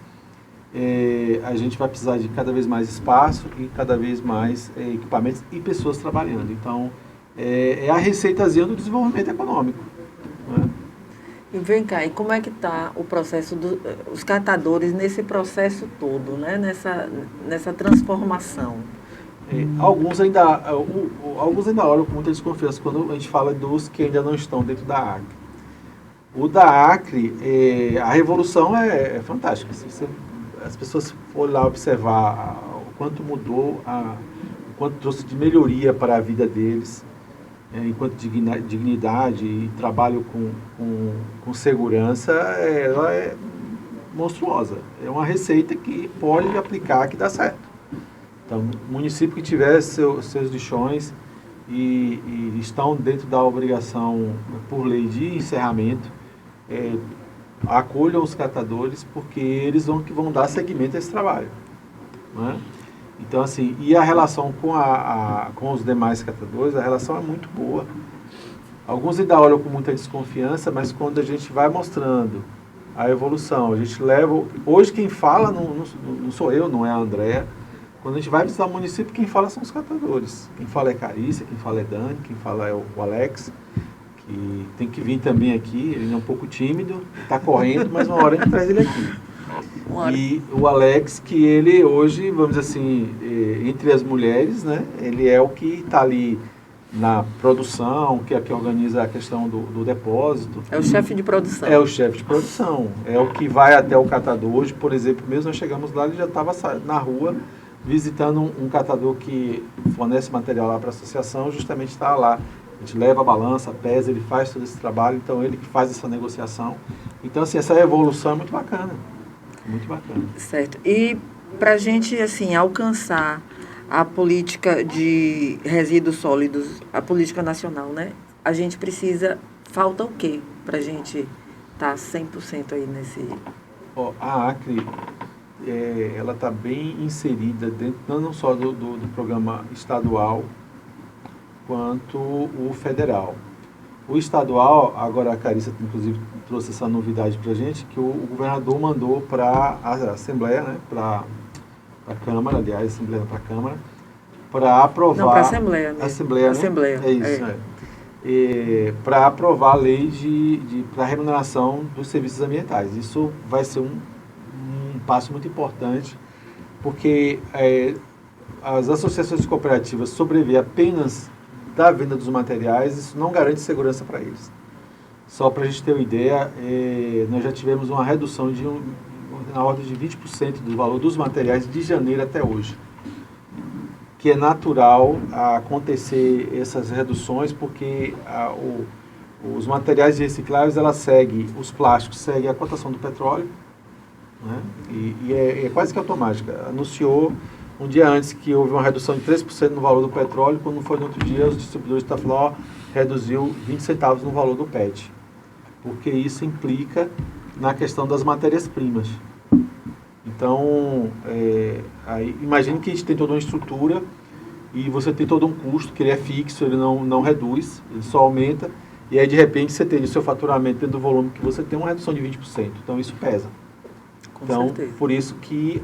a gente vai precisar de cada vez mais espaço e cada vez mais equipamentos e pessoas trabalhando. Então, é a receitazinha do desenvolvimento econômico, né? E vem cá, e como é que está o processo os catadores nesse processo todo, né? Nessa transformação? Alguns ainda olham com muita desconfiança quando a gente fala dos que ainda não estão dentro da Acre. O da Acre, a revolução é fantástica. Se as pessoas forem lá observar o quanto mudou, o quanto trouxe de melhoria para a vida deles, enquanto dignidade e trabalho com segurança, ela é monstruosa. É uma receita que pode aplicar, que dá certo. Então, o município que tiver seus lixões e estão dentro da obrigação, por lei, de encerramento, acolham os catadores, porque eles vão dar seguimento a esse trabalho, né? Então, assim, e a relação com os demais catadores, a relação é muito boa. Alguns ainda olham com muita desconfiança, mas quando a gente vai mostrando a evolução, a gente leva... Hoje quem fala não sou eu, não é a Andréa. Quando a gente vai visitar o município, quem fala são os catadores. Quem fala é Carícia, quem fala é Dani, quem fala é o Alex, que tem que vir também aqui. Ele é um pouco tímido, está correndo, mas uma hora a gente traz ele aqui. E o Alex, que ele hoje, vamos dizer assim, entre as mulheres, né, ele é o que está ali na produção, que é que organiza a questão do depósito. É o chefe de produção. É o chefe de produção. É o que vai até o catador. Hoje, por exemplo, mesmo nós chegamos lá, ele já estava na rua visitando um catador que fornece material lá para a associação, justamente está lá. A gente leva a balança, pesa, ele faz todo esse trabalho, então ele que faz essa negociação. Então, assim, essa evolução é muito bacana. Muito bacana. Certo. E para a gente, assim, alcançar a política de resíduos sólidos, a política nacional, né? A gente precisa... Falta o quê para a gente estar 100% aí nesse... A Acre, ela está bem inserida dentro, não só do programa estadual, quanto o federal. O estadual, agora a Carissa, inclusive, trouxe essa novidade para a gente, que o governador mandou para a Assembleia, né, para a Câmara, aliás, Assembleia para a Câmara, para aprovar... Não, para a Assembleia, né? Assembleia, né? Assembleia. É isso, para aprovar a lei para a remuneração dos serviços ambientais. Isso vai ser um passo muito importante, porque as associações cooperativas sobreviver apenas da venda dos materiais, isso não garante segurança para eles. Só para a gente ter uma ideia, nós já tivemos uma redução na ordem de 20% do valor dos materiais de janeiro até hoje. Que é natural acontecer essas reduções, porque os materiais recicláveis, os plásticos seguem a cotação do petróleo, né? E é quase que automática. Anunciou um dia antes que houve uma redução de 3% no valor do petróleo, quando foi no outro dia, os distribuidores estavam falando, reduziu 20 centavos no valor do PET. Porque isso implica na questão das matérias-primas. Então, imagine que a gente tem toda uma estrutura e você tem todo um custo, que ele é fixo, ele não reduz, ele só aumenta, e aí de repente você tem o seu faturamento dentro do volume que você tem uma redução de 20%. Então isso pesa. Com então, certeza. Por isso que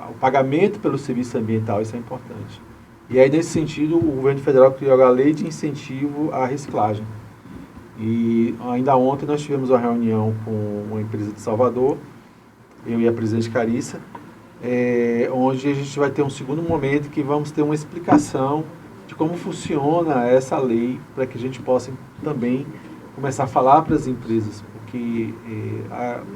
o pagamento pelo serviço ambiental, isso é importante. E aí, nesse sentido, o governo federal criou a lei de incentivo à reciclagem. E ainda ontem nós tivemos uma reunião com uma empresa de Salvador, eu e a presidente Carissa, onde a gente vai ter um segundo momento que vamos ter uma explicação de como funciona essa lei, para que a gente possa também começar a falar para as empresas, porque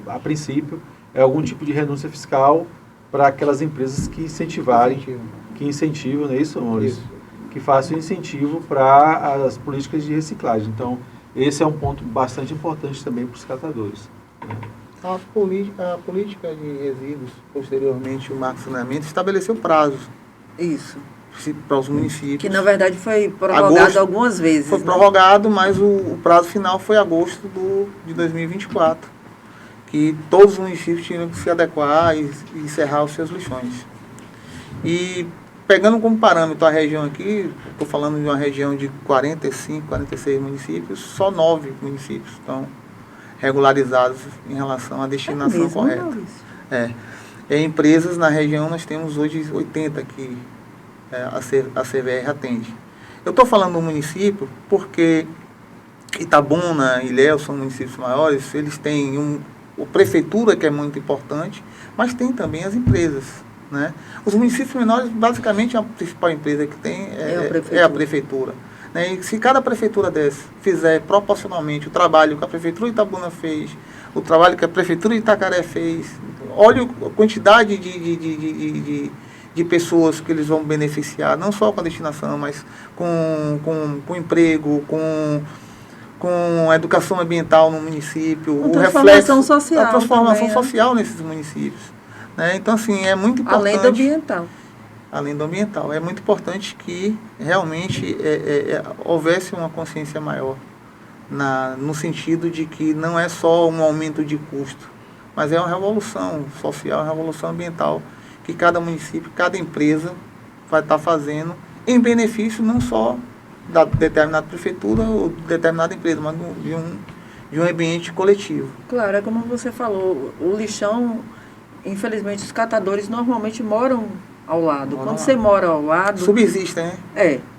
a princípio é algum tipo de renúncia fiscal para aquelas empresas que incentivam, não é isso, Maurício? Isso. Que façam incentivo para as políticas de reciclagem. Então, esse é um ponto bastante importante também para os catadores, né? A política de resíduos, posteriormente o Marco Saneamento, estabeleceu prazos. Isso. Para os municípios. Que na verdade foi prorrogado algumas vezes. Foi prorrogado, mas o prazo final foi agosto de 2024. Que todos os municípios tinham que se adequar e encerrar os seus lixões. E pegando como parâmetro a região aqui, estou falando de uma região de 45, 46 municípios, só 9 municípios estão regularizados em relação à destinação correta. Empresas na região nós temos hoje 80 que a CVR atende. Eu estou falando do município porque Itabuna e Ilhéus são municípios maiores, eles têm a prefeitura, que é muito importante, mas tem também as empresas, né? Os municípios menores, basicamente, a principal empresa que tem é a prefeitura. Né? E se cada prefeitura dessa fizer proporcionalmente o trabalho que a prefeitura de Itabuna fez, o trabalho que a prefeitura de Itacaré fez, olha a quantidade de pessoas que eles vão beneficiar, não só com a destinação, mas com emprego, com a educação ambiental no município, a transformação social, a transformação também, social nesses municípios. Né? Então, assim, é muito importante... Além do ambiental. Além do ambiental. É muito importante que realmente houvesse uma consciência maior, no sentido de que não é só um aumento de custo, mas é uma revolução social, uma revolução ambiental, que cada município, cada empresa vai estar fazendo em benefício não só da determinada prefeitura ou de determinada empresa, mas de um ambiente coletivo. Claro, é como você falou, o lixão, infelizmente os catadores normalmente moram ao lado. Quando você mora ao lado... Subsiste, né?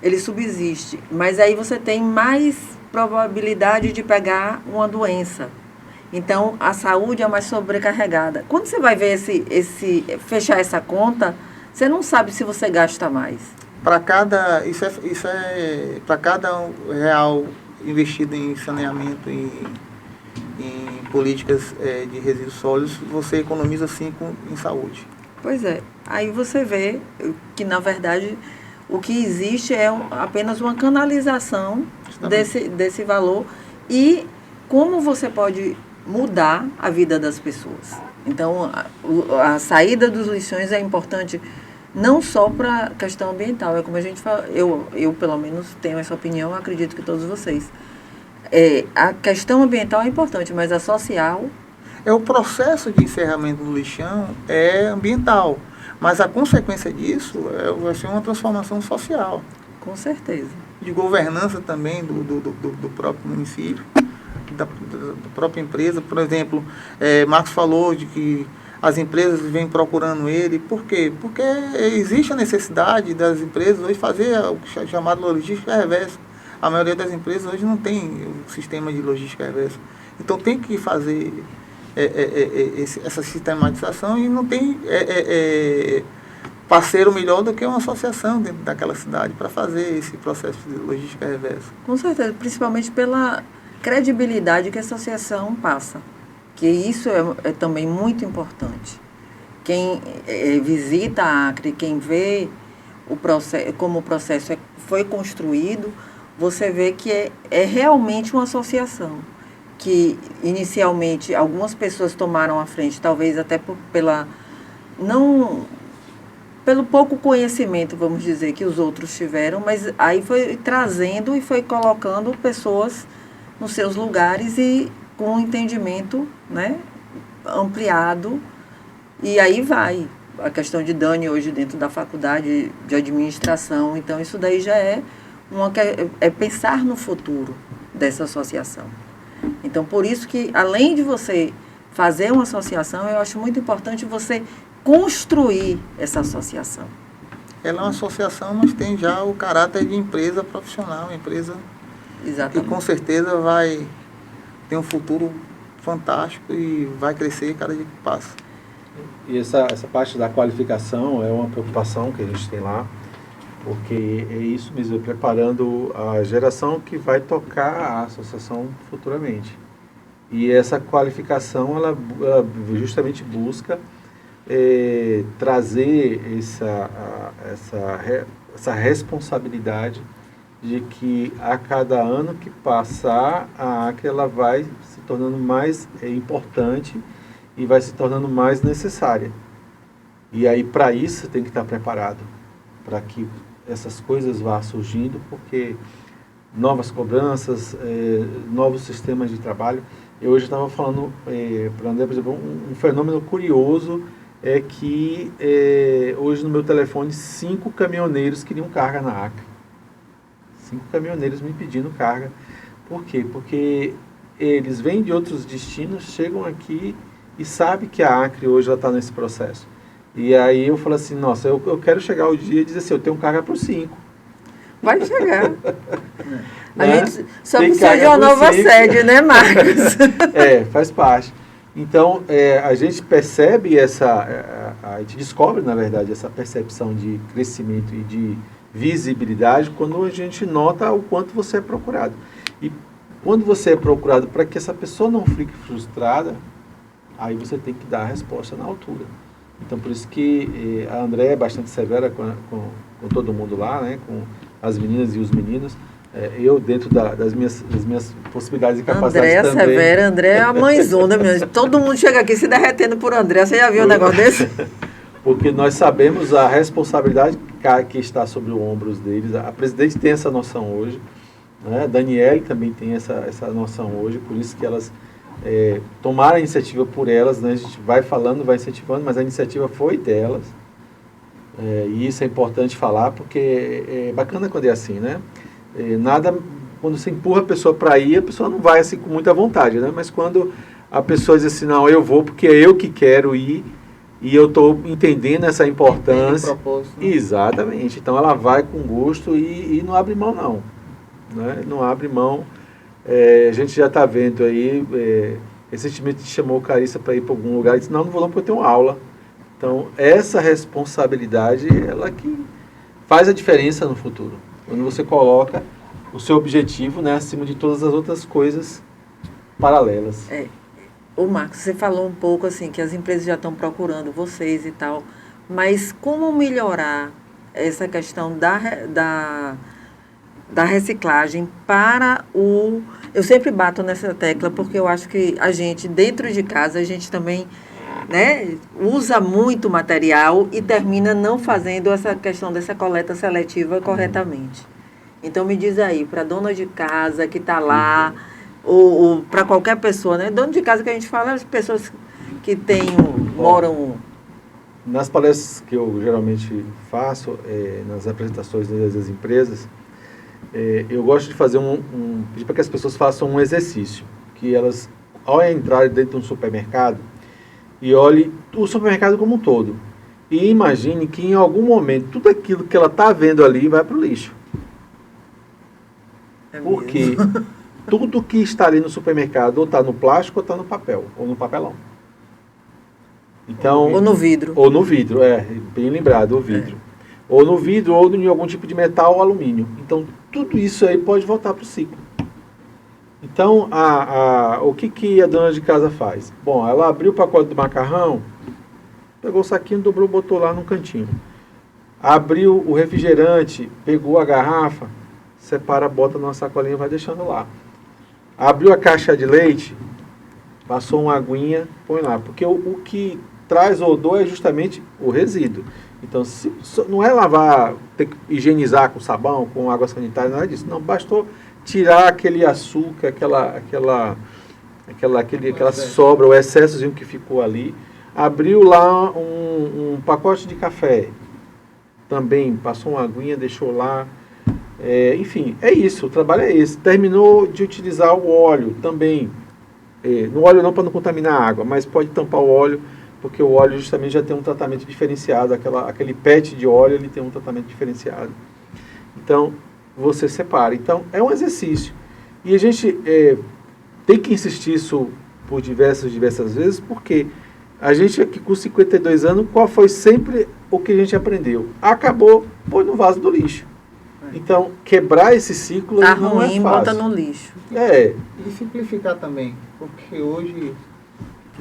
Ele subsiste. Mas aí você tem mais probabilidade de pegar uma doença. Então, a saúde é mais sobrecarregada. Quando você vai ver fechar essa conta, você não sabe se você gasta mais. Para cada real investido em saneamento e em políticas de resíduos sólidos, você economiza 5 em saúde. Pois é. Aí você vê que, na verdade, o que existe é apenas uma canalização desse valor e como você pode mudar a vida das pessoas. Então, a saída dos lixões é importante não só para a questão ambiental, é como a gente fala, eu pelo menos tenho essa opinião, acredito que todos vocês. A questão ambiental é importante, mas a social... O processo de encerramento do lixão é ambiental, mas a consequência disso vai ser uma transformação social. Com certeza. De governança também do próprio município, da própria empresa. Por exemplo, Marcos falou de que as empresas vêm procurando ele. Por quê? Porque existe a necessidade das empresas hoje fazer o chamado logística reversa. A maioria das empresas hoje não tem o sistema de logística reversa. Então tem que fazer essa sistematização e não tem parceiro melhor do que uma associação dentro daquela cidade para fazer esse processo de logística reversa. Com certeza, principalmente pela credibilidade que a associação passa. Que isso é também muito importante. Quem visita a Acre, quem vê como o processo foi construído, você vê que é realmente uma associação. Que inicialmente algumas pessoas tomaram a frente, talvez até pelo pouco conhecimento, vamos dizer, que os outros tiveram, mas aí foi trazendo e foi colocando pessoas nos seus lugares e com um entendimento, né, ampliado, e aí vai a questão de Dani hoje dentro da faculdade de administração. Então isso daí já é pensar no futuro dessa associação. Então por isso que além de você fazer uma associação, eu acho muito importante você construir essa associação. Ela é uma associação, mas tem já o caráter de empresa profissional, uma empresa Exatamente. que com certeza vai ter um futuro fantástico e vai crescer cada dia que passa. E essa parte da qualificação é uma preocupação que a gente tem lá, porque é isso mesmo, preparando a geração que vai tocar a associação futuramente. E essa qualificação, ela justamente busca trazer essa responsabilidade de que a cada ano que passar, a Acre ela vai se tornando mais importante e vai se tornando mais necessária. E aí, para isso, você tem que estar preparado, para que essas coisas vá surgindo, porque novas cobranças, novos sistemas de trabalho. Eu hoje estava falando para o André, por exemplo, um fenômeno curioso é que hoje no meu telefone 5 caminhoneiros queriam carga na Acre. 5 caminhoneiros me pedindo carga. Por quê? Porque eles vêm de outros destinos, chegam aqui e sabem que a Acre hoje está nesse processo. E aí eu falo assim, nossa, eu quero chegar o dia e dizer assim, eu tenho carga para os 5. Vai chegar. A Né? gente só precisa de uma nova sede, né, Marcos? Faz parte. Então, a gente percebe a gente descobre, na verdade, essa percepção de crescimento e de visibilidade quando a gente nota o quanto você é procurado. E quando você é procurado para que essa pessoa não fique frustrada, aí você tem que dar a resposta na altura. Então, por isso que a André é bastante severa com todo mundo lá, né, com as meninas e os meninos. Eu, dentro das minhas possibilidades e capacidades André também. Severa, André é a mãezona, minha. Todo mundo chega aqui se derretendo por André. Você já viu um negócio desse? Porque nós sabemos a responsabilidade que está sobre os ombros deles. A presidente tem essa noção hoje, né? A Daniele também tem essa noção hoje, por isso que elas tomaram a iniciativa por elas, né? A gente vai falando, vai incentivando, mas a iniciativa foi delas. E isso é importante falar, porque é bacana quando é assim, né? Quando você empurra a pessoa para ir, a pessoa não vai assim com muita vontade, né? Mas quando a pessoa diz assim, não, eu vou porque é eu que quero ir, E eu estou entendendo essa importância. Propósito, né? Exatamente. Então ela vai com gosto e não abre mão, não. Né? Não abre mão. A gente já está vendo aí, recentemente a gente chamou o Carissa para ir para algum lugar e disse, não vou não porque eu tenho aula. Então, essa responsabilidade, ela que faz a diferença no futuro. Quando você coloca o seu objetivo, né, acima de todas as outras coisas paralelas. Ô Marcos, você falou um pouco assim, que as empresas já estão procurando vocês e tal, mas como melhorar essa questão da reciclagem para o... Eu sempre bato nessa tecla porque eu acho que a gente, dentro de casa, a gente também, né, usa muito material e termina não fazendo essa questão dessa coleta seletiva corretamente. Então, me diz aí, para dona de casa que está lá, ou para qualquer pessoa, né? Dono de casa que a gente fala, as pessoas que moram... Nas palestras que eu geralmente faço, nas apresentações das empresas, eu gosto de fazer pedir para que as pessoas façam um exercício, que elas, ao entrar dentro de um supermercado, e olhe o supermercado como um todo, e imagine que em algum momento tudo aquilo que ela está vendo ali vai para o lixo. Porque tudo que está ali no supermercado ou está no plástico ou está no papel, ou no papelão. Então, ou no vidro. Ou no vidro, bem lembrado, o vidro. Ou no vidro, ou em algum tipo de metal ou alumínio. Então, tudo isso aí pode voltar para o ciclo. Então, o que a dona de casa faz? Bom, ela abriu o pacote do macarrão, pegou o saquinho, dobrou, botou lá no cantinho. Abriu o refrigerante, pegou a garrafa, separa, bota numa sacolinha e vai deixando lá. Abriu a caixa de leite, passou uma aguinha, põe lá. Porque o que traz o odor é justamente o resíduo. Então, não é lavar, ter que higienizar com sabão, com água sanitária, nada disso. Não, bastou tirar aquele açúcar, aquela sobra, o excessozinho que ficou ali. Abriu lá um pacote de café. Também passou uma aguinha, deixou lá. Enfim, é isso, o trabalho é esse. Terminou de utilizar o óleo também. No óleo não para não contaminar a água, mas pode tampar o óleo, porque o óleo justamente já tem um tratamento diferenciado. Aquele PET de óleo, ele tem um tratamento diferenciado. Então, você separa. Então, é um exercício. E a gente tem que insistir isso por diversas vezes, porque a gente aqui com 52 anos, qual foi sempre o que a gente aprendeu? Acabou, põe no vaso do lixo. Então, quebrar esse ciclo tá não ruim, é fácil. bota no lixo. E simplificar também, porque hoje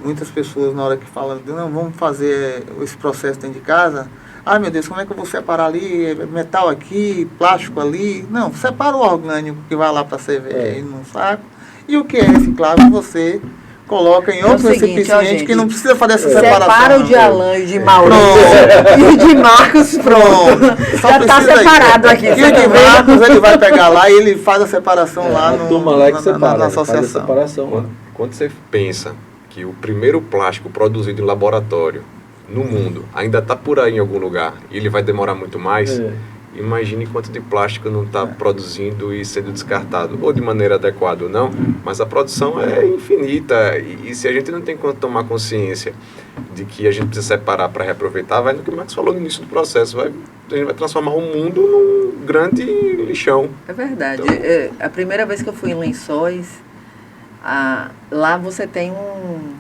muitas pessoas na hora que falam, não, vamos fazer esse processo dentro de casa, meu Deus, como é que eu vou separar ali, metal aqui, plástico ali? Não, separa o orgânico que vai lá para CVR no saco, e o que é reciclável você coloca em outro recipiente que não precisa fazer essa separação. Separa o de Alain e de Maurício e o de Marcos, pronto. Já está separado aqui. E o de Marcos, ele vai pegar lá e ele faz a separação lá na associação. Quando você pensa que o primeiro plástico produzido em laboratório no mundo ainda está por aí em algum lugar e ele vai demorar muito mais, imagine quanto de plástico não está produzindo e sendo descartado, ou de maneira adequada ou não, mas a produção é infinita, e se a gente não tem como tomar consciência de que a gente precisa separar para reaproveitar, vai no que o Max falou no início do processo, a gente vai transformar o mundo num grande lixão. É verdade. A primeira vez que eu fui em Lençóis, lá você tem um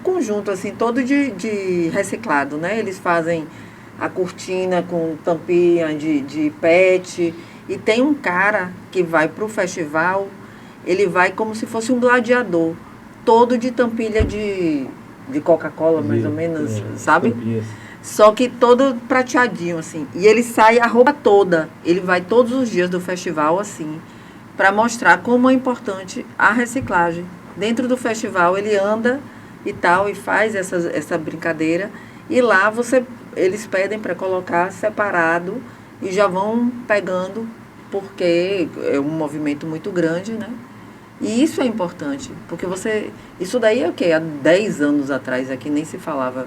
conjunto assim, todo de reciclado, né? Eles fazem a cortina com tampinha de PET, e tem um cara que vai para o festival, ele vai como se fosse um gladiador, todo de tampilha de Coca-Cola, mais ou menos, sabe? Tampinhas. Só que todo prateadinho, assim. E ele sai a roupa toda, ele vai todos os dias do festival, assim, para mostrar como é importante a reciclagem. Dentro do festival ele anda e tal, e faz essa brincadeira, e lá eles pedem para colocar separado e já vão pegando, porque é um movimento muito grande, né? E isso é importante, porque isso daí é o quê? Há 10 anos atrás aqui nem se falava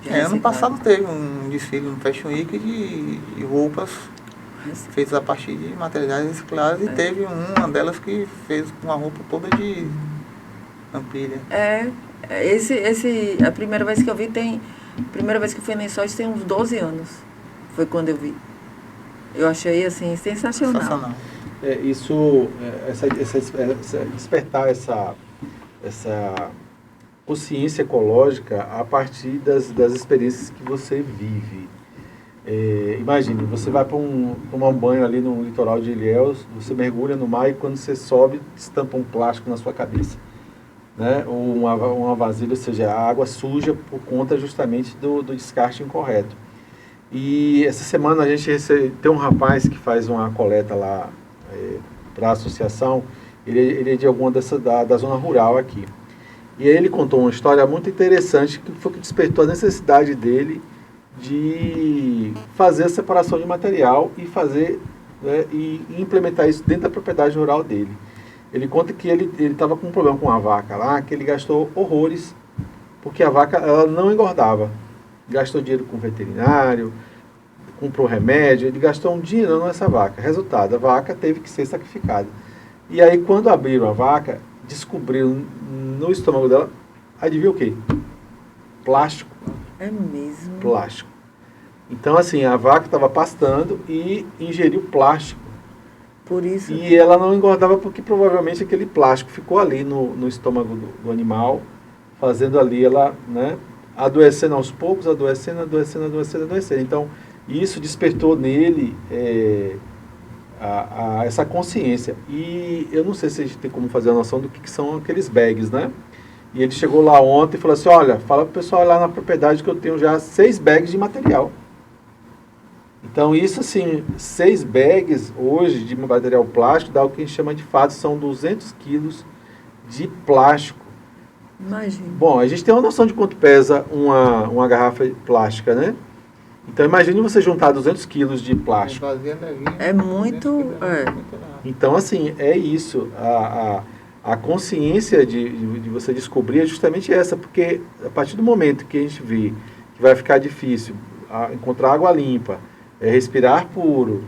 de reciclagem. Ano passado teve um desfile no Fashion Week de roupas feitas a partir de materiais reciclados, e teve uma delas que fez uma roupa toda de tampilha. A primeira vez que eu vi a primeira vez que eu fui em Lençóis tem uns 12 anos. Foi quando eu vi. Eu achei, assim, sensacional. Sensacional. Despertar essa consciência ecológica a partir das experiências que você vive. Imagine, você vai tomar um banho ali no litoral de Ilhéus, você mergulha no mar e quando você sobe, estampa um plástico na sua cabeça. Né? Ou uma vasilha, ou seja, a água suja por conta justamente do descarte incorreto. E essa semana a gente tem um rapaz que faz uma coleta lá para a associação, ele é de alguma da zona rural aqui. E aí ele contou uma história muito interessante que foi que despertou a necessidade dele de fazer a separação de material e fazer, né, e implementar isso dentro da propriedade rural dele. Ele conta que ele estava com um problema com a vaca lá, que ele gastou horrores, porque a vaca ela não engordava. Gastou dinheiro com veterinário, comprou remédio, ele gastou um dinheiro nessa vaca. Resultado, a vaca teve que ser sacrificada. E aí, quando abriram a vaca, descobriram no estômago dela, adivinha o quê? Plástico. É mesmo? Plástico. Então, assim, a vaca estava pastando e ingeriu plástico. Por isso. E ela não engordava porque provavelmente aquele plástico ficou ali no estômago do animal, fazendo ali ela, né, adoecendo aos poucos, adoecendo. Então, isso despertou nele essa consciência. E eu não sei se a gente tem como fazer a noção do que são aqueles bags, né? E ele chegou lá ontem e falou assim, olha, fala pro pessoal lá na propriedade que eu tenho já 6 bags de material. Então, isso assim, 6 bags hoje de material plástico dá o que a gente chama de fato, são 200 quilos de plástico. Imagina. Bom, a gente tem uma noção de quanto pesa uma garrafa plástica, né? Então, imagine você juntar 200 quilos de plástico. É muito... Então, assim, é isso. A consciência de você descobrir é justamente essa, porque a partir do momento que a gente vê que vai ficar difícil encontrar água limpa, respirar puro,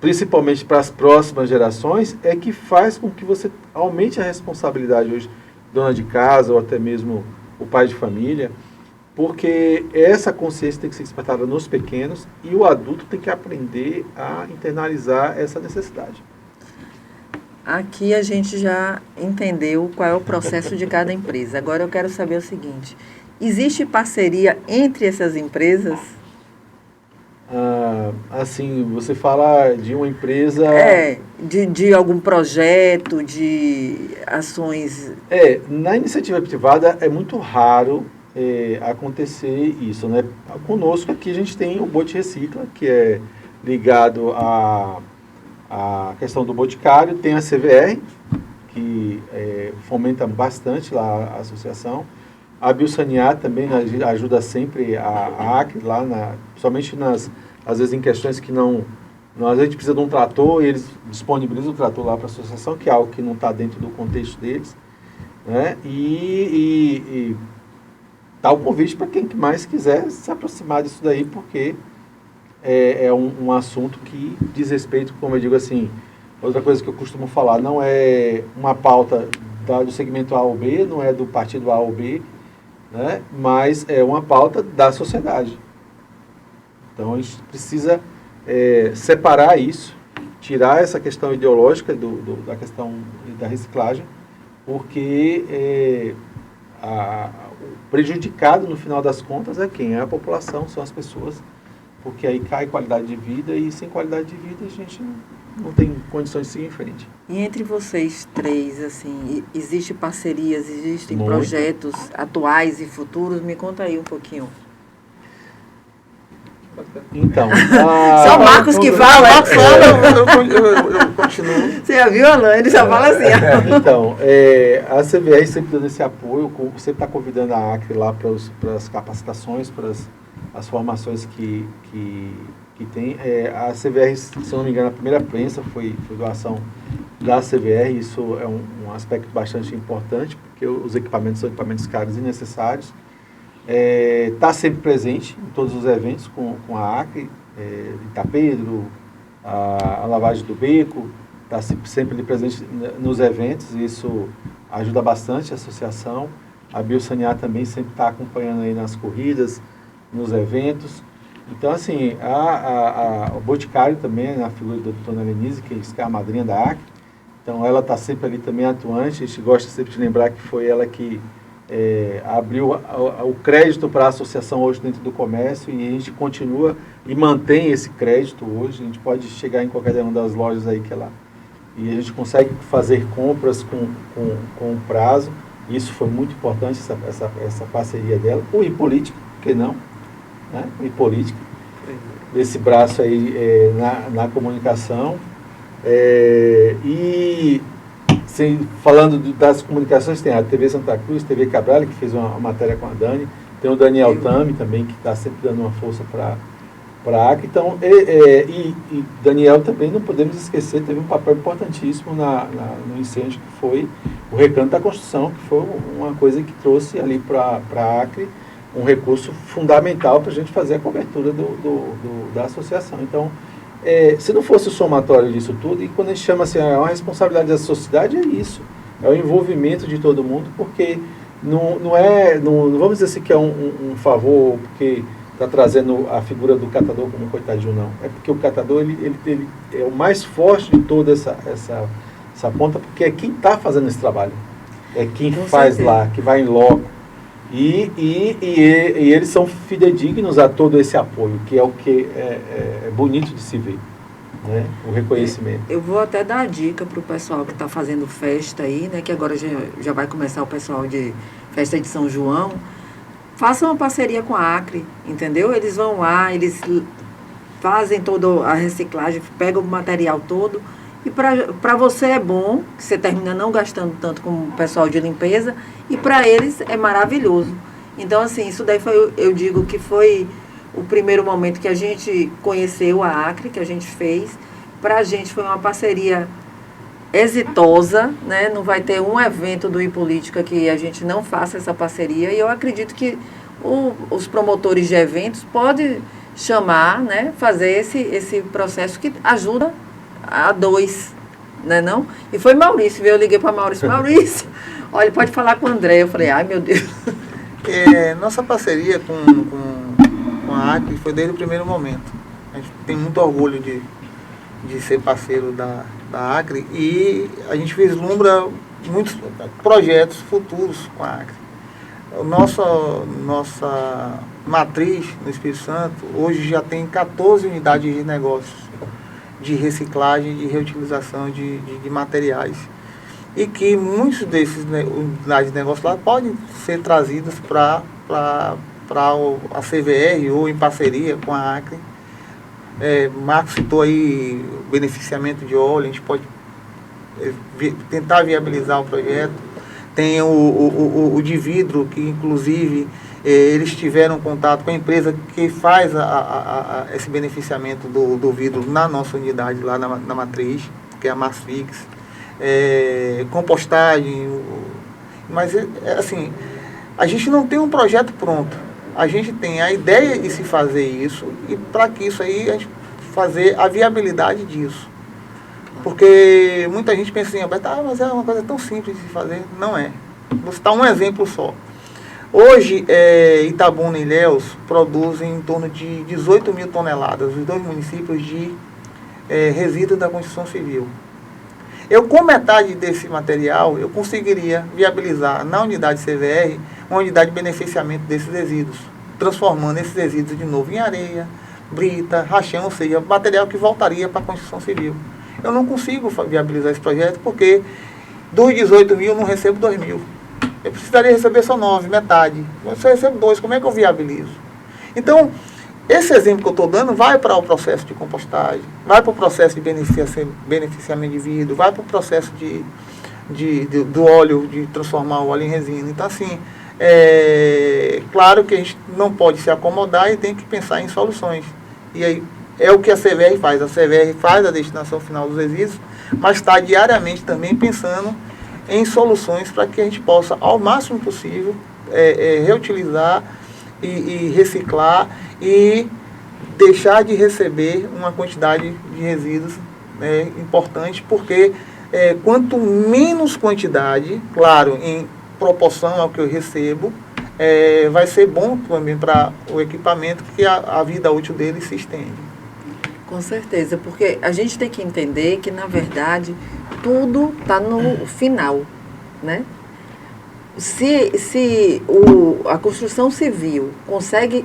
principalmente para as próximas gerações, é que faz com que você aumente a responsabilidade hoje, dona de casa ou até mesmo o pai de família, porque essa consciência tem que ser despertada nos pequenos e o adulto tem que aprender a internalizar essa necessidade. Aqui a gente já entendeu qual é o processo de cada empresa. Agora eu quero saber o seguinte, existe parceria entre essas empresas? Assim, você fala de uma empresa... De algum projeto, de ações... Na iniciativa privada é muito raro acontecer isso, né? Conosco aqui a gente tem o Bote Recicla, que é ligado a questão do Boticário, tem a CVR, que fomenta bastante lá a associação. A Biosanear também ajuda sempre a Acre, lá somente às vezes em questões que não... Às vezes a gente precisa de um trator e eles disponibilizam o trator lá para a associação, que é algo que não está dentro do contexto deles. Né? E dá o convite para quem mais quiser se aproximar disso daí, porque é um assunto que diz respeito, como eu digo assim, outra coisa que eu costumo falar, não é uma pauta do segmento A ou B, não é do partido A ou B, né? Mas é uma pauta da sociedade. Então a gente precisa separar isso, tirar essa questão ideológica da questão da reciclagem, porque o prejudicado no final das contas é quem? É a população, são as pessoas, porque aí cai qualidade de vida e sem qualidade de vida a gente não tem condições de seguir em frente. E entre vocês três, assim, existem parcerias, existem Muito. Projetos atuais e futuros? Me conta aí um pouquinho. Então... Só o Marcos que fala, Eu continuo. Você já viu, Alain? Ele já fala assim. Então, a CVR sempre dando esse apoio, sempre está convidando a Acre lá para as capacitações, para as formações que tem. A CVR, se eu não me engano, a primeira prensa foi doação da CVR, isso é um aspecto bastante importante, porque os equipamentos são equipamentos caros e necessários. Está sempre presente em todos os eventos com a Acre, Itapedro, a Lavagem do Beco, está sempre presente nos eventos, e isso ajuda bastante a associação. A Biosanear também sempre está acompanhando aí nas corridas, nos eventos. Então, assim, o Boticário também, na figura da doutora Lenise, que é a madrinha da ACRE. Então, ela está sempre ali também atuante. A gente gosta sempre de lembrar que foi ela que abriu o crédito para a associação hoje dentro do comércio, e a gente continua e mantém esse crédito hoje. A gente pode chegar em qualquer uma das lojas aí que ela... E a gente consegue fazer compras com prazo. Isso foi muito importante, essa parceria dela. O e-política, por que não? Né? O e-política, esse braço aí na comunicação. Falando das comunicações, tem a TV Santa Cruz, TV Cabral, que fez uma matéria com a Dani. Tem o Daniel Tami também, que está sempre dando uma força para a ACRE. Então, e Daniel também, não podemos esquecer, teve um papel importantíssimo no incêndio, que foi o Recanto da Construção, que foi uma coisa que trouxe ali para a ACRE um recurso fundamental para a gente fazer a cobertura da associação. Então, se não fosse o somatório disso tudo, e quando a gente chama assim, uma responsabilidade da sociedade, é isso, é o envolvimento de todo mundo, porque não vamos dizer assim que é um favor, porque está trazendo a figura do catador como um coitadinho, não. É porque o catador ele é o mais forte de toda essa ponta, porque é quem está fazendo esse trabalho. É quem faz lá, que vai em loco. E eles são fidedignos a todo esse apoio, que é o que é bonito de se ver, né? O reconhecimento. Eu vou até dar a dica para o pessoal que está fazendo festa aí, né? Que agora já vai começar o pessoal de festa de São João. Façam uma parceria com a ACRE, entendeu? Eles vão lá, eles fazem toda a reciclagem, pegam o material todo. E para você é bom, que você termina não gastando tanto com o pessoal de limpeza, e para eles é maravilhoso. Então, assim, isso daí eu digo que foi o primeiro momento que a gente conheceu a ACRE, que a gente fez. Para a gente foi uma parceria exitosa, né? Não vai ter um evento do iPolítica que a gente não faça essa parceria, e eu acredito que os promotores de eventos podem chamar, né? Fazer esse processo que ajuda a dois, né não? E foi Maurício, eu liguei para Maurício, olha, pode falar com o André. Eu falei, ai meu Deus. Nossa parceria com a ACRE foi desde o primeiro momento. A gente tem muito orgulho de ser parceiro da ACRE, e a gente vislumbra muitos projetos futuros com a ACRE. Nossa matriz no Espírito Santo hoje já tem 14 unidades de negócios de reciclagem, de reutilização de materiais, e que muitos desses unidades de negócio lá podem ser trazidos para a CVR ou em parceria com a ACRE. Marcos citou aí o beneficiamento de óleo, a gente pode tentar viabilizar o projeto. Tem o de vidro, que inclusive eles tiveram contato com a empresa que faz esse beneficiamento do vidro na nossa unidade lá na matriz, que é a Masfix. Compostagem, mas assim, a gente não tem um projeto pronto. A gente tem a ideia de se fazer isso, e para que isso aí, a gente fazer a viabilidade disso. Porque muita gente pensa assim, mas é uma coisa tão simples de se fazer. Não é. Vou citar um exemplo só. Hoje, Itabuna e Ilhéus produzem em torno de 18 mil toneladas, os dois municípios, de resíduos da construção civil. Eu, com metade desse material, eu conseguiria viabilizar na unidade CVR uma unidade de beneficiamento desses resíduos, transformando esses resíduos de novo em areia, brita, rachão, ou seja, material que voltaria para a construção civil. Eu não consigo viabilizar esse projeto porque dos 18 mil eu não recebo 2 mil. Eu precisaria receber só 9, metade. Se eu recebo 2, como é que eu viabilizo? Então, esse exemplo que eu estou dando vai para o processo de compostagem, vai para o processo de beneficiamento de vidro, vai para o processo do óleo, de transformar o óleo em resina. Então, assim, claro que a gente não pode se acomodar e tem que pensar em soluções. E aí é o que a CVR faz. A CVR faz a destinação final dos resíduos, mas está diariamente também pensando em soluções para que a gente possa, ao máximo possível, reutilizar e reciclar e deixar de receber uma quantidade de resíduos importante, porque quanto menos quantidade, claro, em proporção ao que eu recebo, vai ser bom também para o equipamento, que a vida útil dele se estende. Com certeza, porque a gente tem que entender que, na verdade, tudo está no final, né? Se a construção civil consegue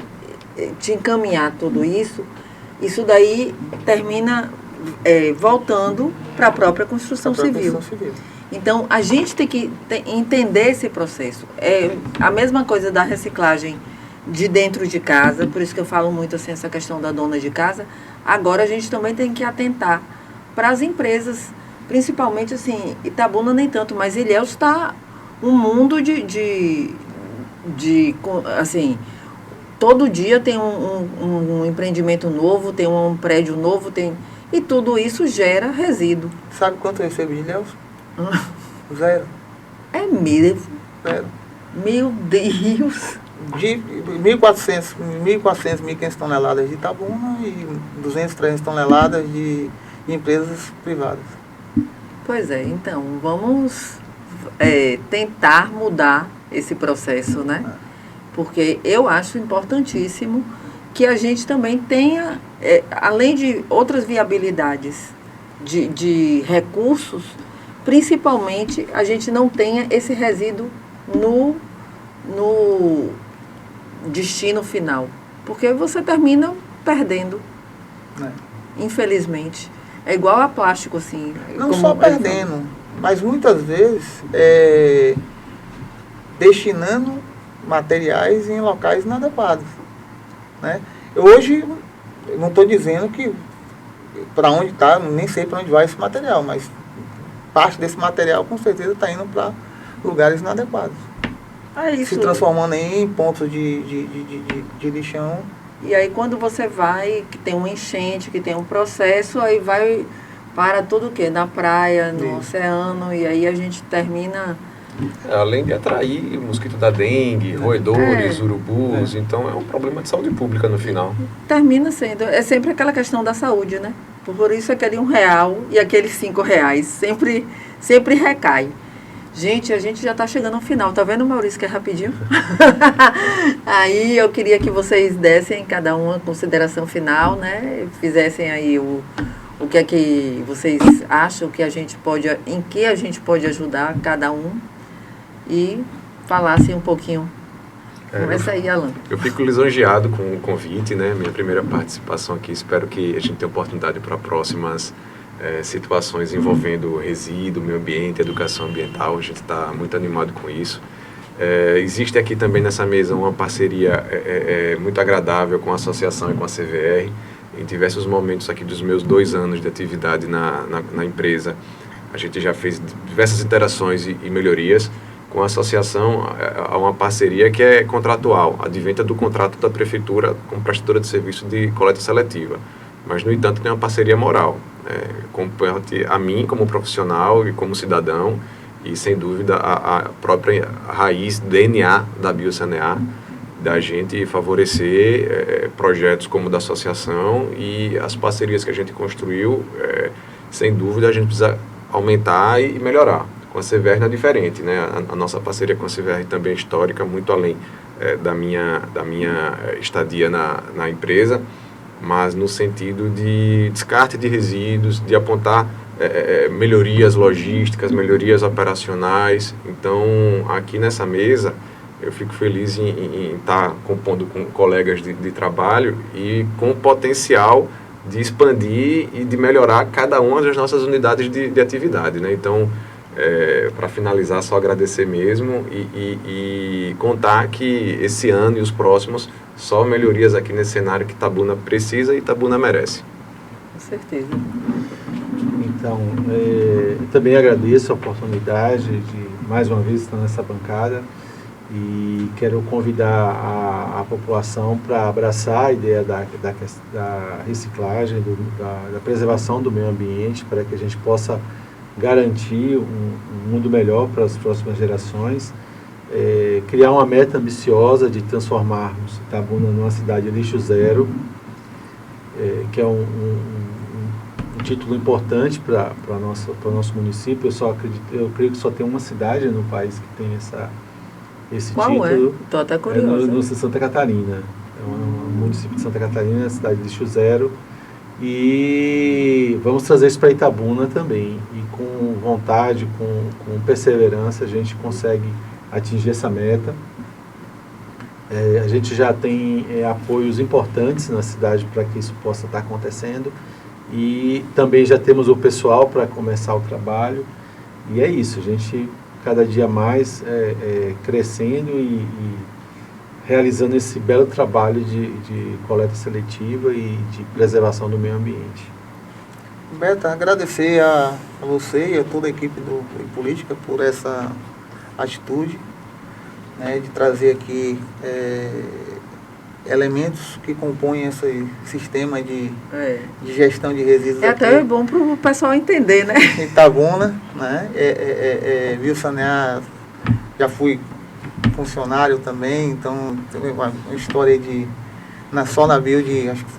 te encaminhar tudo isso, isso daí termina voltando para a própria construção civil. Então, a gente tem que entender esse processo. É a mesma coisa da reciclagem de dentro de casa, por isso que eu falo muito assim, essa questão da dona de casa. Agora, a gente também tem que atentar para as empresas, principalmente assim, Itabuna nem tanto, mas Ilhéus está um mundo assim, todo dia tem um empreendimento novo, tem um prédio novo, e tudo isso gera resíduo. Sabe quanto eu recebi de Ilhéus? 0. É mesmo? 0. Meu Deus! De 1.400, 1.500 toneladas de Itabuna e 200, 300 toneladas de empresas privadas. Pois é, então, vamos tentar mudar esse processo, né? Porque eu acho importantíssimo que a gente também tenha, além de outras viabilidades de recursos, principalmente a gente não tenha esse resíduo no destino final. Porque você termina perdendo, infelizmente. É igual a plástico, assim. Não só perdendo, mas muitas vezes destinando materiais em locais inadequados, né? Hoje, eu não estou dizendo que para onde está, nem sei para onde vai esse material, mas parte desse material com certeza está indo para lugares inadequados. Se transformando em pontos de lixão. E aí quando você vai, que tem uma enchente, que tem um processo, aí vai para tudo o quê? Na praia, no oceano, e aí a gente termina... Além de atrair o mosquito da dengue, roedores, urubus, então é um problema de saúde pública no final. Termina sendo, é sempre aquela questão da saúde, né? Por isso aquele R$1 e aqueles R$5 sempre recai. Gente, a gente já está chegando ao final, tá vendo, Maurício, que é rapidinho? Aí eu queria que vocês dessem cada uma consideração final, né? Fizessem aí o que é que vocês acham que em que a gente pode ajudar cada um e falassem um pouquinho. Começa aí, Alan. Eu fico lisonjeado com o convite, né? Minha primeira participação aqui, espero que a gente tenha oportunidade para próximas situações envolvendo resíduo, meio ambiente, educação ambiental. A gente está muito animado com isso. Existe aqui também nessa mesa uma parceria muito agradável com a associação e com a CVR. Em diversos momentos aqui dos meus 2 anos de atividade na empresa, a gente já fez diversas interações e melhorias. Com a associação, há uma parceria que é contratual, adventa do contrato da prefeitura com prestadora de serviço de coleta seletiva. Mas, no entanto, tem uma parceria moral, compete a mim como profissional e como cidadão, e, sem dúvida, a própria raiz, DNA da BioCNA, da gente favorecer projetos como o da associação e as parcerias que a gente construiu, sem dúvida, a gente precisa aumentar e melhorar. Com a CVR não é diferente, né? A nossa parceria com a CVR também é histórica, muito além da minha estadia na empresa, mas no sentido de descarte de resíduos, de apontar melhorias logísticas, melhorias operacionais. Então, aqui nessa mesa, eu fico feliz em estar compondo com colegas de trabalho e com o potencial de expandir e de melhorar cada uma das nossas unidades de atividade, né? Então, para finalizar, só agradecer mesmo e contar que esse ano e os próximos só melhorias aqui nesse cenário que Itabuna precisa e Itabuna merece. Com certeza. Então, eu também agradeço a oportunidade de mais uma vez estar nessa bancada e quero convidar a população para abraçar a ideia da reciclagem, da preservação do meio ambiente, para que a gente possa garantir um mundo melhor para as próximas gerações, criar uma meta ambiciosa de transformarmos Itabuna numa cidade lixo zero, que é um título importante para o nosso município. Eu creio que só tem uma cidade no país que tem Esse Qual título Estou até é curiosa. no Santa Catarina. É um município de Santa Catarina, cidade de lixo zero. E vamos trazer isso para Itabuna também. E com vontade, com perseverança, a gente consegue atingir essa meta. A gente já tem apoios importantes na cidade para que isso possa estar acontecendo. E também já temos o pessoal para começar o trabalho. E é isso, a gente cada dia mais crescendo e realizando esse belo trabalho de coleta seletiva e de preservação do meio ambiente. Beto, agradecer a você e a toda a equipe do Política por essa atitude, né, de trazer aqui elementos que compõem esse sistema de gestão de resíduos. É até bom para o pessoal entender, né? Em Itabuna, né? Biosanear, já fui funcionário também, então tem uma história só na Bio de acho que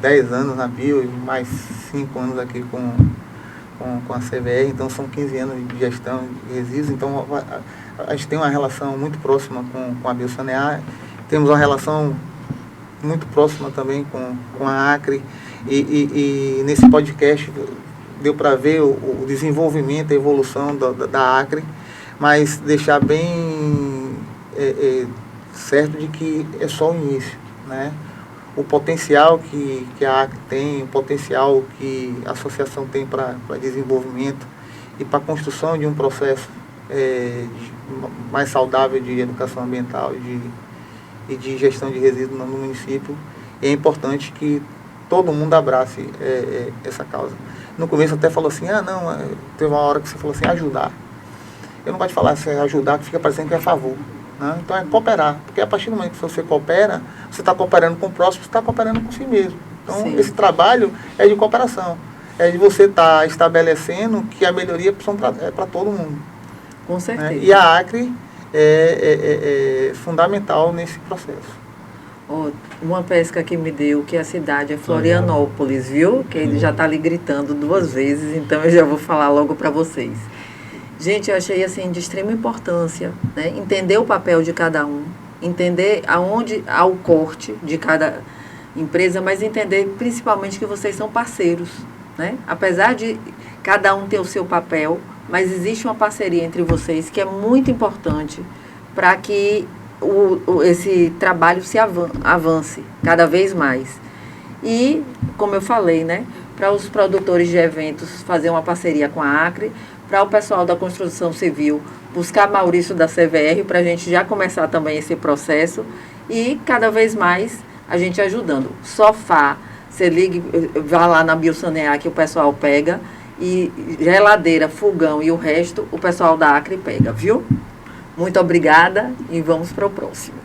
10 anos na Bio e mais 5 anos aqui com a CVR, então são 15 anos de gestão de resíduos, então a gente tem uma relação muito próxima com a Biosanear, temos uma relação muito próxima também com a Acre e nesse podcast deu para ver o desenvolvimento, a evolução da Acre, mas deixar bem certo de que é só o início, né? O potencial que a Acre tem, o potencial que a associação tem para desenvolvimento e para a construção de um processo mais saudável de educação ambiental e de gestão de resíduos no município, é importante que todo mundo abrace essa causa. No começo até falou assim, teve uma hora que você falou assim, ajudar. Eu não gosto de falar assim, ajudar, que fica parecendo que é a favor. Né? Então é cooperar, porque a partir do momento que você coopera, você está cooperando com o próximo, você está cooperando com si mesmo. Então Sim. Esse trabalho é de cooperação, é de você estar estabelecendo que a melhoria é para todo mundo. Com certeza. Né? E a Acre é fundamental nesse processo. Uma pesca que me deu que a cidade é Florianópolis, viu? Que ele já está ali gritando 2 vezes, então eu já vou falar logo para vocês. Gente, eu achei assim de extrema importância, né? Entender o papel de cada um, entender aonde há o corte de cada empresa, mas entender principalmente que vocês são parceiros, né? Apesar de cada um ter o seu papel, mas existe uma parceria entre vocês que é muito importante para que esse trabalho se avance cada vez mais. E, como eu falei, né, para os produtores de eventos fazer uma parceria com a Acre, para o pessoal da construção civil buscar Maurício da CVR para a gente já começar também esse processo e cada vez mais a gente ajudando. Sofá, você ligue, vá lá na Biosanear que o pessoal pega e geladeira, fogão e o resto o pessoal da Acre pega, viu? Muito obrigada e vamos para o próximo.